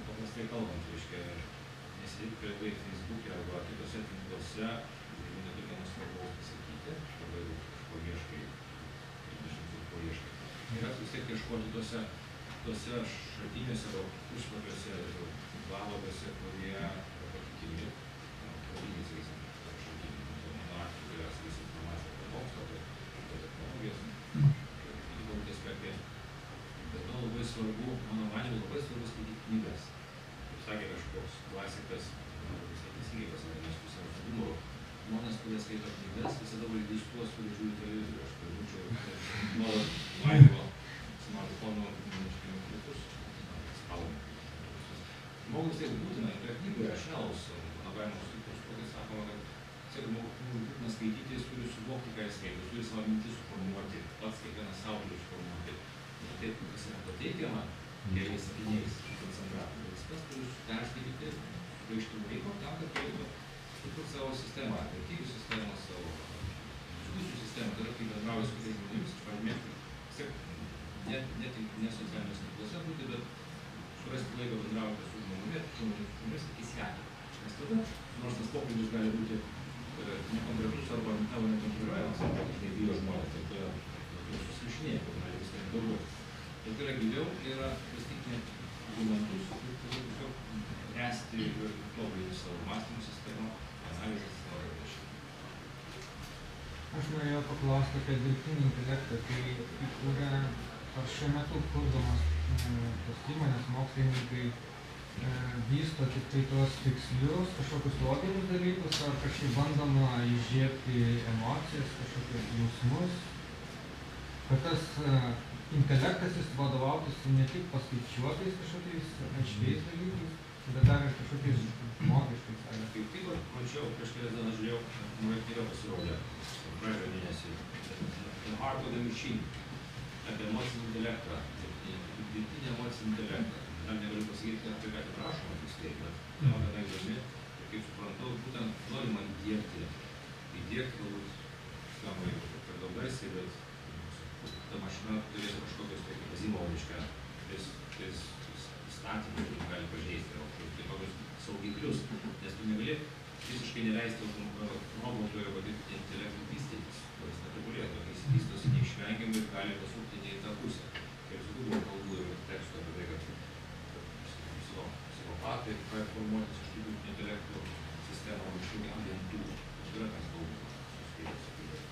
Paprastai kalbant, reiškia, nesidėti prie tai Facebook'e arba kitose tinkluose, jeigu neturime svarbaus pasakyti, arba jeigu kažko ieškai, ko ieškai. Yra vis tiek ieškoti tose šaltiniuose arba puslapiuose, tinklalapiuose, kurie yra patikimi, pavyzdžiui, sakysim, šaltiniai. Mano atveju yra, sakysim, informacija apie mokslą, apie technologijas, daug aspektai. Bet man labai svarbu, mano manymu, labai svarbu skaityti knygas. Kaip sakė kažkoks klasikas, visai teisingai pasakė, nes pusiau su humoru. Žmonės, kurie skaito knygas, visada valdys tuos, kurie žiūri televizorių. Aš turbūt nuolat laivo smartphone klikus, spaudimą. Žmogus tai būtina, ir knygoje šelus, mano galima sutikti, kai sakoma, kad būtina skaityti, jis turi suvokti, ką jis skaito, jis turi savo mintis suformuoti, pats kiekvienas savo turi suformuoti. Ir taip, kas yra pateikiama, keliais sakiniais, koncentratų, bet jis turi perskaityti, sugaišti laiko tam, kad turėtų sukurti savo sistemą, vertybių sistemą, savo diskusijų sistemą, tada kai bendrauja su kitais žmonėmis, pažymėti, ne socialiniuose tinkluose būti, bet surasti laiko bendrauti su žmonėmis iki sekį. Nes tada, nors tas pokalbis gali būti nekonkretus arba tavo nekontroliuojamas, arba dažnai bijo žmonės, tai tada susirašinėja, kad gali viską nedaugoti. Bet tai yra giliau, tai yra pristatyti argumentus ir tiesiog ręsti ir tobulinti savo mąstymo sistemą, analizės savo rašymą. Aš norėjau paklausti apie dirbtinį intelektą, tai įkūrė, ar šiuo metu kurdamas tos įmonės mokslininkai vysto tik tai tos tikslius, kažkokius loginius dalykus, ar kažkaip bandoma įžiebti emocijas, kažkokius jausmus, kad tas intelektas jis vadovautųsi ne tik paskaičiuotais kažkokiais aiškiais dalykais, bet dar ir kažkokiais žmogiškais. Kaip tik mačiau, prieš kelias dienas žiūrėjau, nauja knyga pasirodė, praėjo mėnesį, The Heart of the Machine, apie emocinį intelektą, dirbtinį emocinį intelektą. Dar negaliu pasakyti, apie ką tik rašoma tiksliai, bet tema gana įdomi ir kaip suprantu, būtent norima įdiegti galbūt skamba per daug garsiai, bet ta mašina turėtų kažkokios tokio Azimovo, reiškia, įstatymų, kurį gali pažeisti, tai tokius saugiklius, nes tu negali visiškai neleisti robotui arba dirbtinį intelektui vystytis, kuris netobulėtų, kai jis vystosi neišvengiamai ir gali pasukti ne į tą pusę. Ir su daugumą kalbų ir tekstų apie tai, kad psichopatai pradeda formuotis iš dirbtinio intelekto sistemą arba kažkokių agentų. Tai yra tas kalbų suskaitas.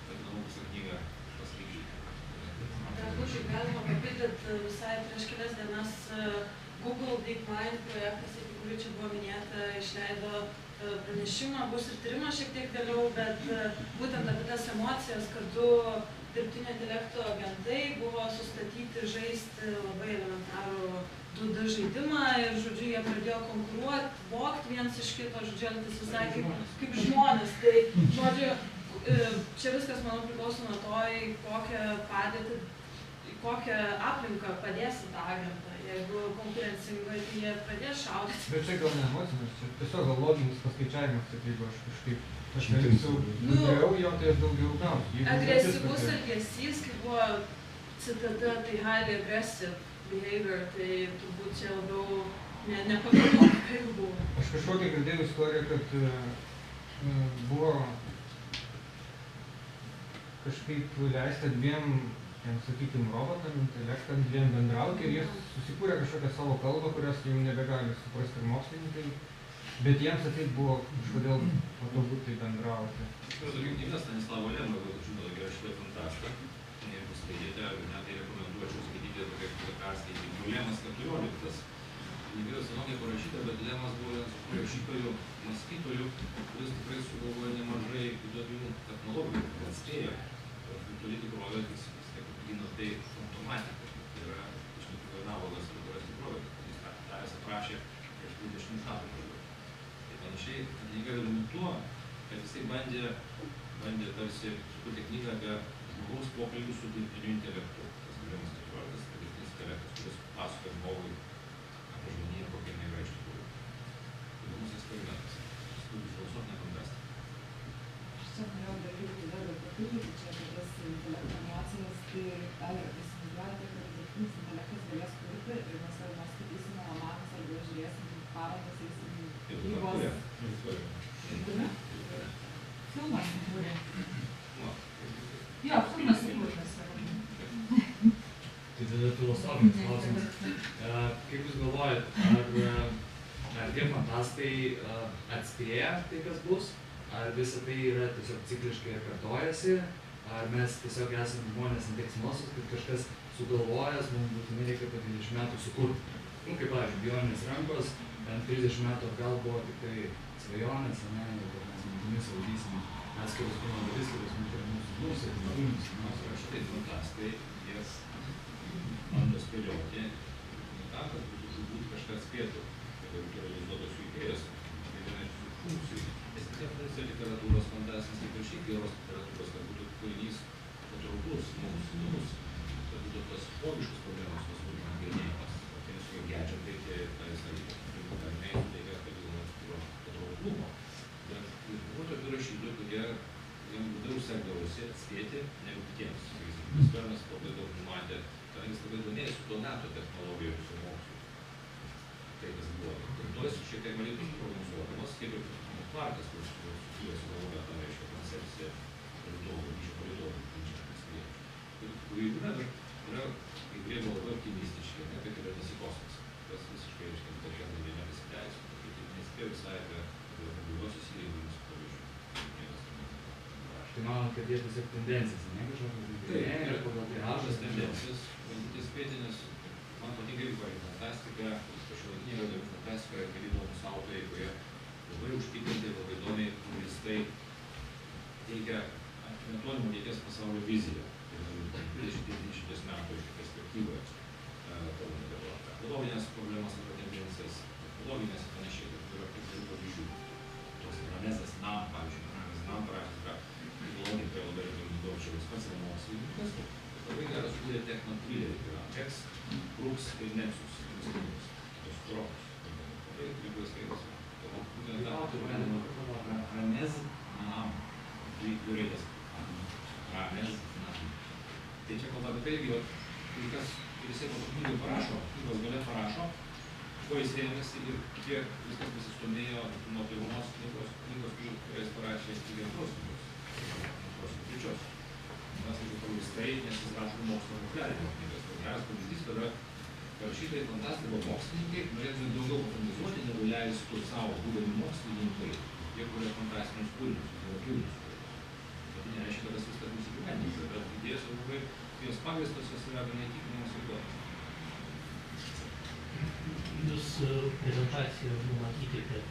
Bet manau, visą knygą paskaityti. Drabužiai galima papildyti visai prieš kelias dienas Google DeepMind projektas, apie kurį čia buvo minėta, išleido pranešimą, bus ir tyrimas šiek tiek vėliau, bet būtent apie tas emocijas, kad du dirbtinio intelekto agentai buvo sustatyti žaisti labai elementarų 2D žaidimą ir, žodžiu, jie pradėjo konkuruoti, vogti viens iš kito, žodžiu, elgtis visai kaip žmonės. Tai, žodžiu, čia viskas, manau, priklauso nuo to, į kokią padėtį, į kokią aplinką padėsi tą agentą. Jeigu konkurencingai, tai jie pradės šaudyti. Bet čia gal ne emocinis, čia tiesiog gal loginis paskaičiavimas, kad jeigu aš kažkaip geriau jo, tai aš daugiau gausiu. Agresyvus elgesys, kaip buvo citata, tai highly aggressive behavior, tai turbūt čia labiau nepagalvoti, kaip buvo. Aš kažkokią girdėjau istoriją, kad buvo kažkaip leista dviem, sakykime, robotam, intelektam, dviem bendrauti ir jie susikūrė kažkokią savo kalbą, kurios jau nebegali suprasti ir mokslininkai, bet jiems ateit buvo kažkodėl patogu tai bendrauti. Tokia knyga Stanislavo Lemo, galbūt žinote, yra šitą fantastiką. Jeigu skaitėte, net tai rekomenduočiau skaityti tokia perskaityti. Lemas 14. Knyga senokai parašyta, bet Lemas buvo vienas iš rašytojų, mąstytojų, kuris tikrai sugalvojo nemažai įdomių technologijų, kad atspėjo. Virtuali tikrovė, jis gina tai automatiką. Tai yra iš tikrųjų analogas virtualios tikrovės. Jis tą aprašė prieš 20 metų maždaug. Tai panašiai knyga įdomi tuo, kad jisai bandė tarsi sukurti knygą apie žmogaus pokalbį su dirbtiniu intelektu. Tas vadinamas 14. dirbtinis intelektas, kuris pasakoja žmogui apie žmoniją, kokia jinai yra iš tikrųjų. Įdomus eksperimentas. Studijų filosofinė fantastika. Aš čia norėjau dar irgi dar papildyti čia apie tas intelekto emocijas, tai ar įsivaizduojate, kad dirbtinis intelektas galės kurti ir mes skaitysime romanus arba žiūrėsim parodas, eisim knygos. Filmas sukūrė. Jo, filmas sukūrė. Tai tada filosofinis klausimas. Kaip Jūs galvojat, ar tie fantastai atspėja tai, kas bus? Ar visa tai yra tiesiog cikliškai kartojasi? Ar mes tiesiog esame žmonės ant tiek smalsūs, kad kažkas sugalvojęs, mums būtinai reikia po 20 metų sukurti? Kaip pavyzdžiui, bioninės rankos, bent 30 metų atgal buvo tik tai svajonės, kad mes mintimis valdysim atskirus kūno dalis, kurios mums yra mūsų kūnus. Štai fantastai, jas bando spėlioti, tam, kad būtų žudbūt kažką spėtų, kad būtų realizuotos jų idėjos, tai viena iš jų funkcijų. Nes literatūros fantastinis, kaip ir šiaip geros literatūros, kad būtų kūrinys patrauklus, mums įdomus, kad būtų tos logiškos problemos, tos būtų nagrinėjimas. Tai su gedžiam reikia patrauklumo. Bet buvo tokių rašytojų, kurie jiems labiau sekdavosi atspėti negu kitiems. Vernas labai daug numatė, kadangi jis labai domėjosi tuo metu technologijos ir mokslu. Tai kas buvo. Ir to jis šiek tiek matytus prognozuodamas, kaip ir Clarkas, kuris sukūrė sugalvojo tą reiškia koncepciją palydovų. Kurį yra kai kurie buvo labai optimistiški, ne, kad yra tas į kosmosą. Tas visiškai, reiškia, per vieną dieną nesiteisino. Tai nespėjo visai apie naujosius įrengimus, pavyzdžiui. Tai manau, kad jie tiesiog tendencijas, ne kažkokios tai pagal tiražas tendencijas, bandyti spėti, nes man patinka irgi fantastika, šiuolaikinė yra fantastika, kad įdomus autoriai, kurie labai užtikrinti, labai įdomiai, grįstai teikia netolimų ateities pasaulio viziją. Tai 20-30 metų iš perspektyvoje, kalbant apie ekologinės problemas arba tendencijas, ekologinės ir panašiai, tai yra kaip ir pavyzdžių. Tos Ramezas Nam, pavyzdžiui, Ramezas Nam parašęs yra logika labai įdomu, čia jis pats yra mokslininkas, labai geras sukūrė technotryleriai, tai yra X, Brooks ir Nexus, tos tropos. Labai lygus skaitas. Ramez Nam, dvi raidės. Ramez Nam. Tai čia kalba apie tai, irgi, kas jisai po knygų parašo, knygos gale parašo, kuo jis ėmėsi ir kiek viskas pasistumėjo nuo pirmos knygos, kurias parašė iki antros knygos, trečios. Mes kaip pagrįstai, nes jis rašo mokslo populiarinimo knygas. Tai geras pavyzdys, kada rašytojai fantastikos mokslininkai norėtume daugiau popularizuoti, negu leistų savo būdami mokslininkai, jie kuria fantastinius kūrinius, literatūrinius kūrinius. Bet tai nereiškia, kad tas viskas bus įgyvendinta, bet idėjos labai, jos pagrįstos, jos yra neįtikinamos ir duotos. Jūs prezentacijoje numatyti, kad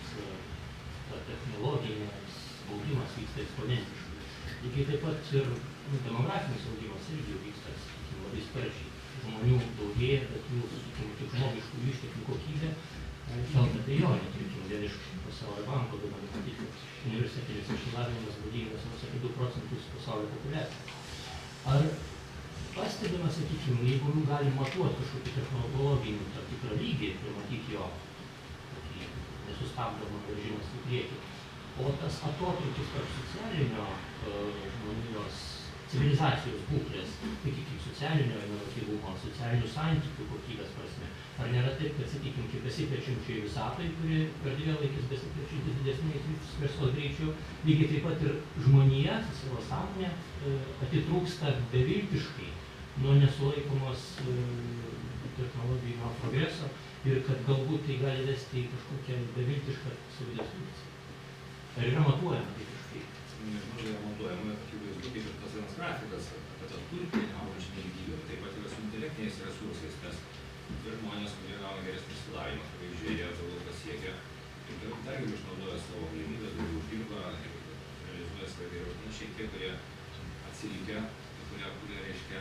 technologinis augimas vyksta eksponentiškai. Lygiai taip pat ir demografinis augimas irgi vyksta labai sparčiai. Žmonių daugėja, bet jų tik žmogiškų išteklių kokybė kelta abejonė. Vien iš Pasaulio banko duomenų matyti, kad universitetinis išsilavinimas būdingas vos apie 2% pasaulio populiacijos. Ar pastebime, sakykime, jeigu galim matuoti kažkokį technologinį tam tikrą lygį ir matyti jo nesustabdomą važimas į priekį, o tas atotrūkis tarp socialinio žmonijos civilizacijos būklės, sakykime, socialinio inovatyvumo, socialinių santykių kokybės prasme, Ar nėra taip, kad, sakykime, kaip besiplečiančiai visatai, kuri per dvėlaikis besiplečiantis didesniais šviesos greičiu, lygiai taip pat ir žmonija su savo sąmonė atitrūksta beviltiškai nuo nesulaikomos technologinio progreso ir kad galbūt tai gali vesti į kažkokią beviltišką savidestrukciją. Ar yra matuojama tai kažkaip? Nežinau, yra matuojama, akivaizdu, kaip ir tas vienas grafikas, apie tą turtinį augančią nelygybę, taip pat yra su intelektiniais resursais, nes ir žmonės, kurie gauna geresnį išsilavinimą, akivaizdžiai jie daugiau pasiekia ir dar geriau išnaudoja savo galimybės, daugiau uždirba ir realizuoja save geriau. Na, šiek tiek, kurie atsilikę, kurie reiškia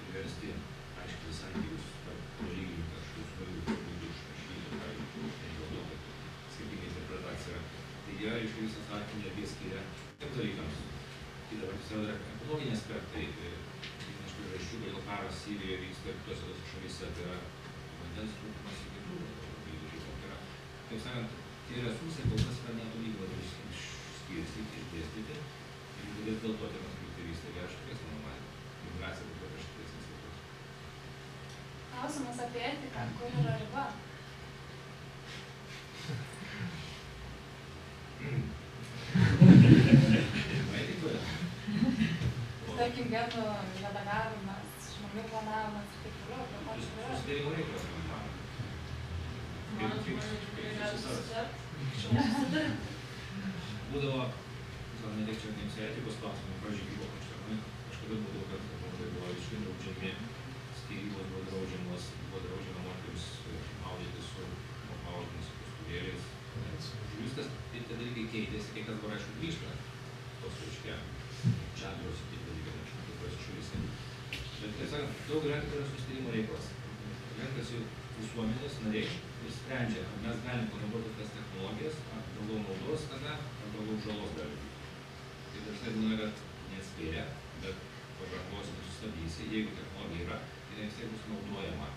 priversti aiškinti santykius tarp religinių kažkokius naujų išrašytų, pavyzdžiui, dėl to, kad skirtinga interpretacija. Tai jie, reiškia, visą sakinį apie skiria tiem dalykams. Kita vertus yra ekologiniai aspektai. Viena iš priežasčių, kodėl karas Sirijoje vyksta ir kitose šalyse, tai yra vandens trūkumas ir kitų dalykų. Taip sakant, tie resursai kol kas yra netolygiai labai išskirstyti, išdėstyti. Ir dėl to tie konfliktai vyksta geriausiai normaliai. Migracija taip pat šitais institutais. Klausimas apie etiką, kur yra riba? Tarkim, genų redagavimas, žmonių planavimas ir taip toliau, apie ko čia yra? Susidėjimo reikalas, man mano. Mano žmonių tikrai gali susidėti. Būdavo, gal neteikčiau jiems etikos klausimų, pavyzdžiui, kaip buvo kažkada būdavo, kad tai buvo visiškai draudžiami, skyrybos buvo draudžiama moterims maudyti su maudymis kastuvėliais. Viskas, tie dalykai keitėsi, kai kas dabar aišku grįžta, tos reiškia čadros ir tie dalykai, nežinau, tokiuose šalyse. Bet, kaip sakant, daug renkasi yra susitarimo reikalas. Renkasi visuomenės nariai ir sprendžia, ar mes galim panaudoti tas technologijas, ar daugiau naudos tada, ar daugiau žalos gali būti. Tai dažnai būna, kad neatspėja, bet pažangos nesustabdysi, jeigu technologija yra, tai vis tiek bus naudojama.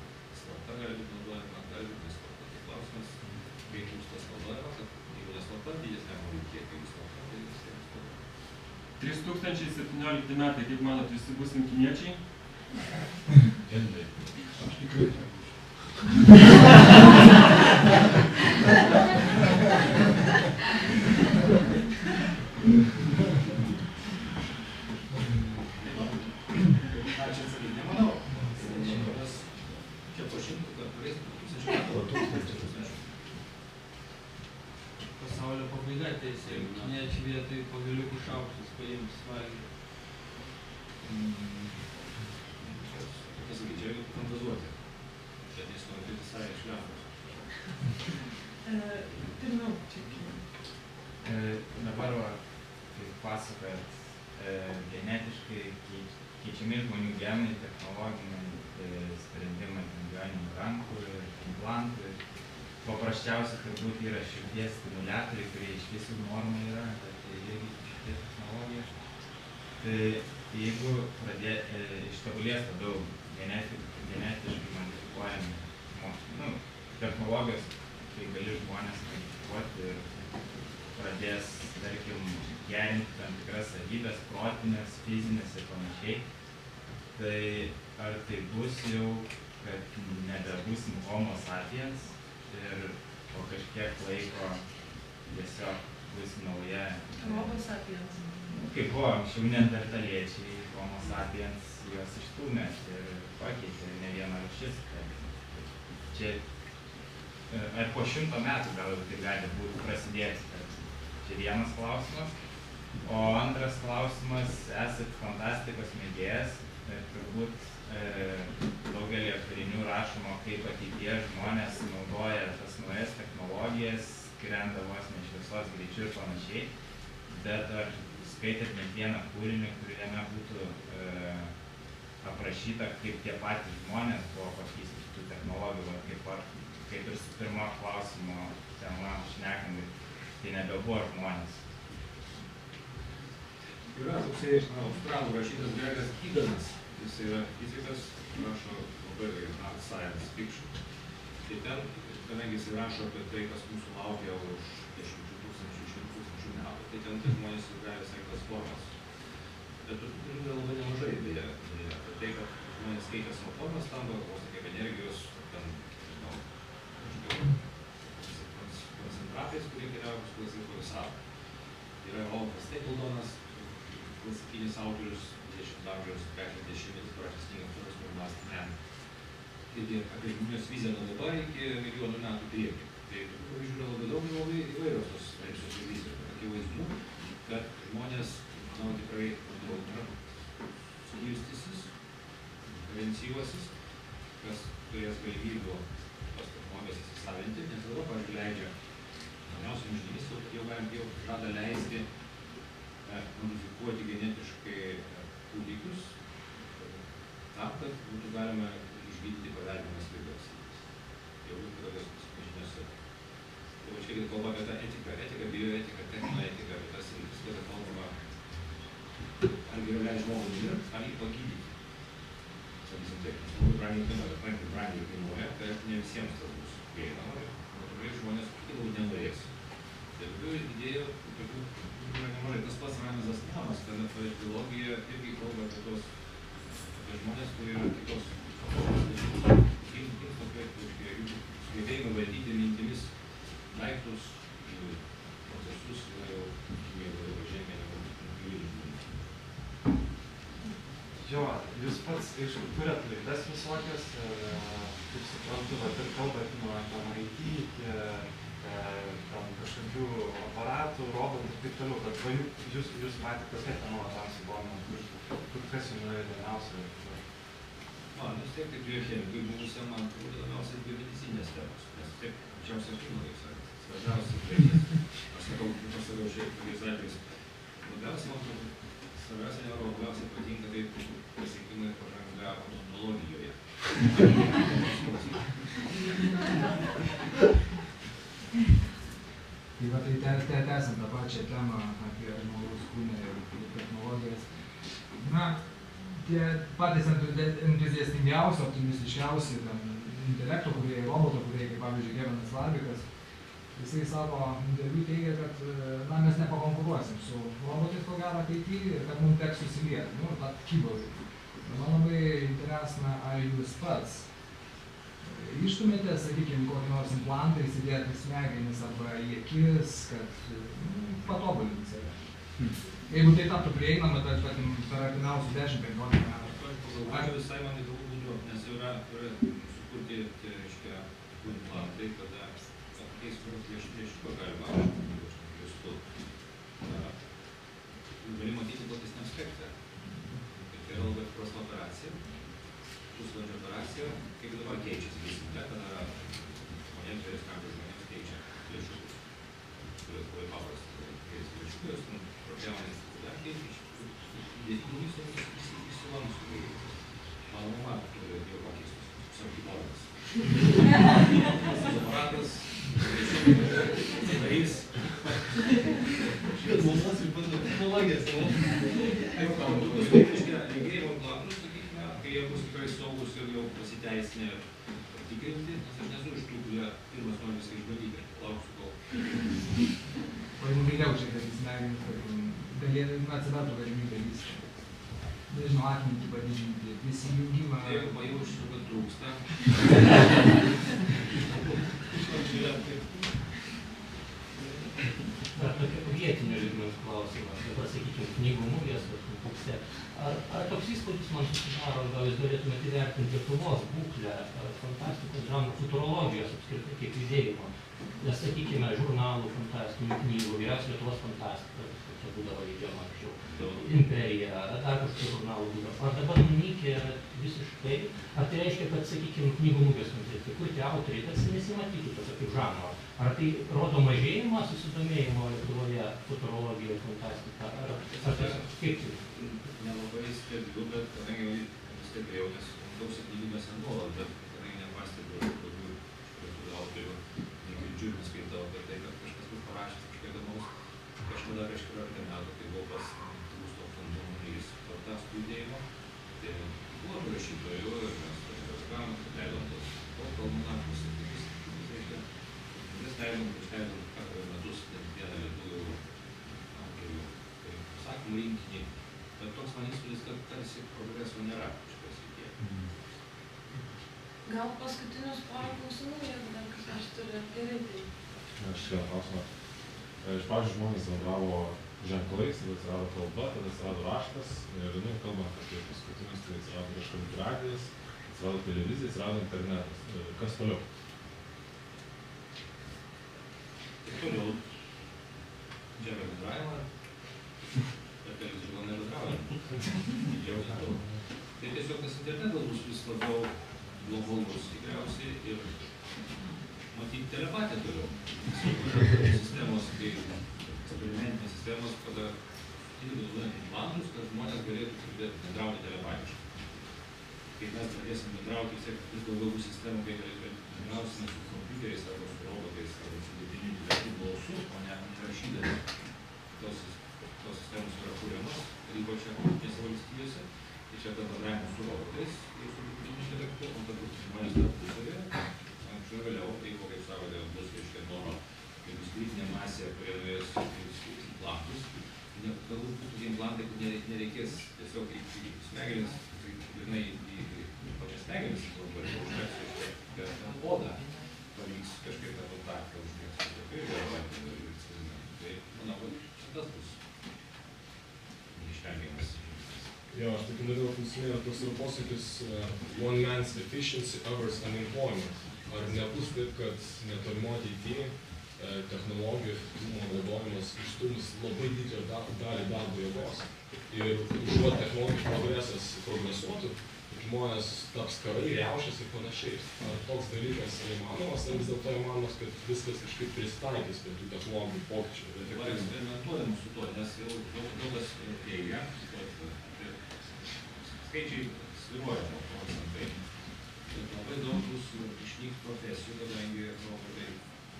Slapta gali būti naudojama, gali būti neslapta. Tai klausimas, kaip bus tas naudojama, kad jeigu neslapta, didesnė molių kiek bus slapta, tai vis tiek bus naudojama. 3017 metai, kaip manot, visi būsim kiniečiai? Gendai. Aš tikrai nebūsiu. Ačiū atsakyti, nemanau. Čia po 100, kad turės 1000 metų. Pasaulio pabaiga ateis, jeigu kiniečiai vietoj pagaliukų šaukštus paims valgyti. Pasakyti, čia reikia fantazuoti. Bet jis nori būti visai iš Lenkos. Pirmiau, čia Dabar, kaip pasakojat, genetiškai keičiami žmonių genai, technologiniai sprendimai, gyvenimo rankų ir implantų. Paprasčiausia turbūt yra širdies stimuliatoriai, kurie iš visų normų yra, bet tai irgi šitie technologija. Tai jeigu ištobulės labiau genetiškai modifikuojami technologijos, tai gali žmonės modifikuoti ir pradės, tarkim, gerinti tam tikras savybės, protinės, fizinės ir panašiai. Tai ar tai bus jau, kad nebebūsim homo sapiens ir po kažkiek laiko tiesiog bus nauja... Homo sapiens. Kaip buvo anksčiau neandertaliečiai, homo sapiens juos išstūmė ir pakeitė ne vieną rūšis. Čia ar po 100 metų gal jau tai gali būti prasidėti. Čia vienas klausimas. O antras klausimas, esat fantastikos mėgėjas ir turbūt daugelį kūrinių rašoma, kaip ateityje žmonės naudoja tas naujas technologijas, skrenda vos ne šviesos greičiu ir panašiai. Bet ar skaitėt net vieną kūrinį, kuriame būtų aprašyta, kaip tie patys žmonės buvo pakeisti šitų technologijų, kaip ir su pirmo klausimo tema šnekam, tai nebebuvo žmonės. Yra toksai australų rašytas Gregas Eaganas, jis yra fizikas, rašo labai hard science fiction. Tai ten, kadangi jis rašo apie tai, kas mūsų laukia už 10 tūkstančių, 100 tūkstančių metų, tai ten žmonės gali visai tas formas. Bet yra labai nemažai beje apie tai, kad žmonės keičia savo formas, tampa kaip energijos, ten tokį sąvoką. Yra Rolfas Stapledonas, klasikinis autorius, 20 amžiaus 30-metį parašęs knygą First Mastman. Taigi apie žmonijos viziją nuo dabar iki milijonų metų priekį. Tai pavyzdžių yra labai daug ir labai įvairios tos vizijos. Akivaizdu, kad žmonės, manau, tikrai daug suskirstysis, diferencijuosis, kas turės galimybių tos technologijas įsisavinti, nes dabar, pavyzdžiui, leidžia naujausiam žiniomis, kad jau žada leisti modifikuoti genetiškai kūdikius tam, kad būtų galima išgydyti paveldimas ligas. Jau būtų tokios žiniose. Tai čia kalba apie tą etiką, bioetiką, technoetiką, apie tas sritis, kada kalbama, ar geriau leidžia žmogui dirbti, ar jį pagydyti. Sakysim taip, nes labai brangiai kainuoja, kad ne visiems tas bus prieinama, ir tikrai žmonės galbūt nenorės. Tai tokių idėjų, tokių yra nemažai. Tas pats Ramezas Namas, kad biologija irgi kalba apie tos žmonės, kurie yra kitos sugebėjimai valdyti mintimis daiktus, procesus yra jau žemė negu žmonių. Jo, jūs pats kuriat laidas visokias, kaip suprantu, ir kalbat nuo IT iki kažkokių aparatų, robotų ir taip toliau, bet jūs patį kokia tema labiausiai domina, kur kas jums yra įdomiausia? Vis tiek kaip biochemikui buvusiam, man turbūt įdomiausia biomedicinės temos, nes taip, didžiausia kino, kaip sakant, svarbiausia dalykas. Aš sakau šiaip tokiais atvejais. Labiausiai, man turbūt, labiausiai patinka taip pasiekimai pažanga odontologijoje. Tai va, tai tęsiant tą pačią temą apie žmogaus kūną ir technologijas. Na, tie patys entuziastingiausi, optimistiškiausi intelekto kūrėjai, roboto kūrėjai, kaip pavyzdžiui Kevinas Larvikas, jisai savo interviu teigia, kad mes nepakonkuruosim su robotais ko gero ateityje ir kad mums teks susilieti, tad kyborgai. Man labai interesna, ar jūs pats ištumėte, sakykime, kokį nors implantą įsidėti į smegenis arba į akis, kad patobulinti save. Jeigu tai taptų prieinama, tai per artimiausius 10-15 metų. Pagalvoju visai man įdomu būtų, nes yra sukurti, reiškia, implantai, kada tokiais prieško galima, gali matyti platesnį aspektą. Tai yra labai prasta operacija, pusvalandžio operacija, kaip dabar keičiasi visą, kada žmonėms, žmonėms keičia plėšiukus, kurios labai paprastas, keitis plėšiukus, prapjaunis dar keičiasi, įsilanksų. Mano mama turi jau pakeistus, sarkiponas. Aparatas, narys. Šitas malnas ir bando technologijas, regėjimo implantus, sakykime, kai jie bus tikrai saugus ir jau pasiteisinę patikrinti, nes aš nesu iš tų, kurie pirmas nori viską išbandyti, lauksiu kol. O jeigu vėliau čia, kad jis smegenis, atsidartų galimybę viską. Nežinau, atmintį padidinti, prisijungimą. Jeigu pajaučiu, kad trūksta. Dar tokio vietinio lygmens klausimas, dabar sakykime, knygų mugės, konkurse. Ar toks įspūdis man susidaro, gal jūs galėtumėte įvertinti Lietuvos būklę fantastikos žanro futurologijos apskritai kaip judėjimo? Nes, sakykime, žurnalų fantastinių knygų, vyriausia Lietuvos fantastika, čia būdavo leidžiama anksčiau, Imperija, dar kažkokių žurnalų būdavo. Ar dabar nunykė visiškai? Ar tai reiškia, kad, sakykime, knygų mugės kontekste, kur tie autoriai tarsi nesimatytų tokio kaip žanro? Ar tai rodo mažėjimą susidomėjimo Lietuvoje futurologijoje, fantastika? Ar kaip tai? Nelabai stebiu, bet kadangi stebėjau, nes daug knygų nenuolat, bet kadangi nepastebiu tokių autorių, negirdžiu, neskaitau apie tai, kad kažkas bus parašęs kažkiek įdomaus. Kažkada prieš 14 metų, kai buvau pas Gustav von Donelys tas judėjimo, tai buvo rašytojų ir mes bendradarbiavom, leidom tos kalmanachus ir kitus, reiškia. Mes leidom metus vieną lietuvių autorių pasakymų rinkinį, bet toks man įspūdis, kad tarsi progreso nėra šitoje srityje. Gal paskutinius porą klausimų, jeigu dar kas nors turi, gerai tai. Aš vieną klausimą. Iš pradžių žmonės bendravo ženklais, tada atsirado kalba, tada atsirado raštas ir, kalbant apie paskutinius, tai atsirado kažkokį radijas, atsirado televizija, atsirado internetas. Kas toliau? Toliau džiavę bendravimą, per televizorių gal nebendraujam. Tai tiesiog tas internetas bus vis labiau globalus tikriausiai ir matyti telepatiją toliau. Sistemos, kaip eksperimentinės sistemos, kada naudojant implantus, kad žmonės galėtų pradėti bendrauti telepatiškai. Kai mes pradėsim bendrauti, vis daugiau bus sistemų, kai bendrausime su kompiuteriais arba su robotais arba su dirbtiniu intelektu balsu, o ne rašydami. Tos sistemos yra kuriamos, ypač jungtinėse valstijose. Tai čia dar bendravimas su robotais ir su dirbtiniu intelektu, o kad žmonės tarpusavėje, anksčiau vėliau, jeigu, kaip sakote, bus nuo kaip bus kritinė masė, kurie norės implantus, galbūt būtų tie implantai, kur nereikės tiesiog į smegenis, grynai į pačias smegenis, bet odą pavyks kažkaip tą kontaktą užmėgsti. Tai manau, kad tas bus neišvengiamas. Jo, aš tik norėjau klausinėti tos ir posakis one man's efficiency, others unemployment. Ar nebus taip, kad netolimo ateityje technologijų efektyvumo naudojimas išstums labai didelę dalį darbo jėgos ir užuot technologijų progresas progresuotų, žmonės taps karai, riaušės ir panašiai. Ar toks dalykas įmanomas, ar vis dėlto įmanomas, kad viskas kažkaip prisitaikys prie tų technologijų pokyčių? Eksperimentuojam su to, nes jau daug kas teigia, kad skaičiai svyruoja procentai, bet labai daug bus išnyks profesijų, kadangi robotai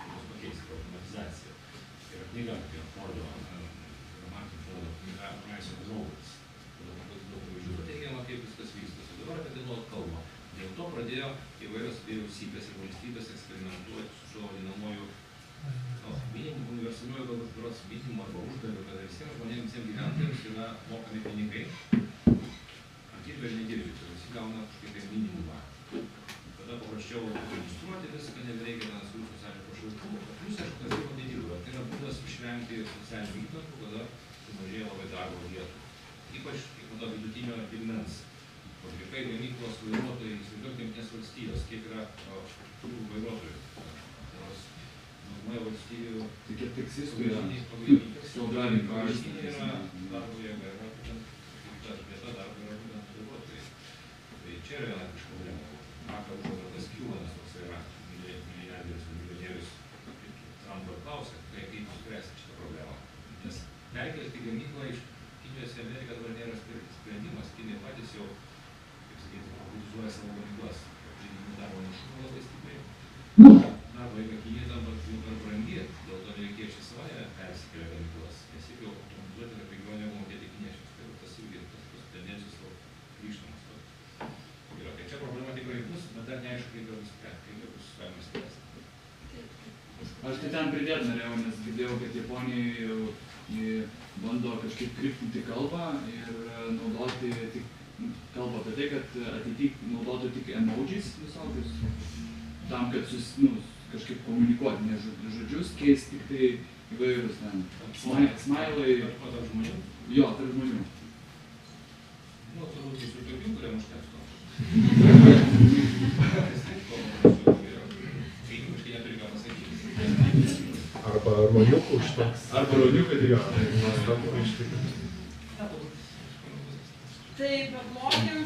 pakeisti automatizaciją. Tai yra knyga apie Fordo, Martin Fordo knyga Price of Robots. Labai daug važiuoja teigiama, kaip viskas vystosi. Dabar apie tai nuolat kalba. Dėl to pradėjo įvairios vyriausybės ir valstybės eksperimentuoti su šiuo vadinamuoju universaliuoju galbūt biuros minimumu arba uždaviu, kad visiems žmonėms, visiems gyventojams yra mokami pinigai, ar dirbi ar nedirbi, tai visi gauna kažkokį minimumą. Tada paprasčiau administruoti viską, nebereikia nacionalinių socialinių pašalpų, plus, aišku, kas dirba nedirba. Tai yra būdas išvengti socialinių įtampų, kada sumažėja labai darbo vietų. Ypač tada vidutinio lygmens. Fabrikai, gamyklos, vairuotojai, įsivaizduokite Jungtinės valstijos, kiek yra vairuotojų. Daugumoje valstybių pagrindinė yra darbo jėga, yra būtent vieta darbo yra būtent vairuotojai. Tai čia yra viena iš problemų. Vakar užduotas Kylanas, toks yra milijardierius ir milijonierius, Trumpo klausia, kaip spręsti šitą problemą. Nes perkelti gamyklą iš Kinijos į Ameriką dabar nėra sprendimas. Kinai patys jau, kaip sakyti, robotizuoja savo gamyklas, žydinių darbo našumą labai stipriai. Darbo jėga Kinijai dabar jau per brangi, dėl to amerikiečiai savaime persikelia gamyklas, nes jeigu automatizuoti yra pigiau negu mokėti kiniečiams. Tai tas irgi tos tendencijos jau grįžtamas. Tai čia problema tikrai bus, bet dar neaišku, kaip jau bus galima spręsti. Aš tai ten pridėti norėjau, nes girdėjau, kad Japonijai bando kažkaip kryptinti kalbą ir naudoti tik kalbą apie tai, kad ateityje naudotų tik emojis visokius, tam, kad kažkaip komunikuoti, ne žodžius, keisti tik tai įvairius ten smailai. Tarp žmonių? Jo, tarp žmonių. Turbūt visų tokių, kuriam užteks to. Arba ruoniukų užteks. Arba ruoniukų tik. Nuostabu iš tikrųjų. Taip, apmokėm,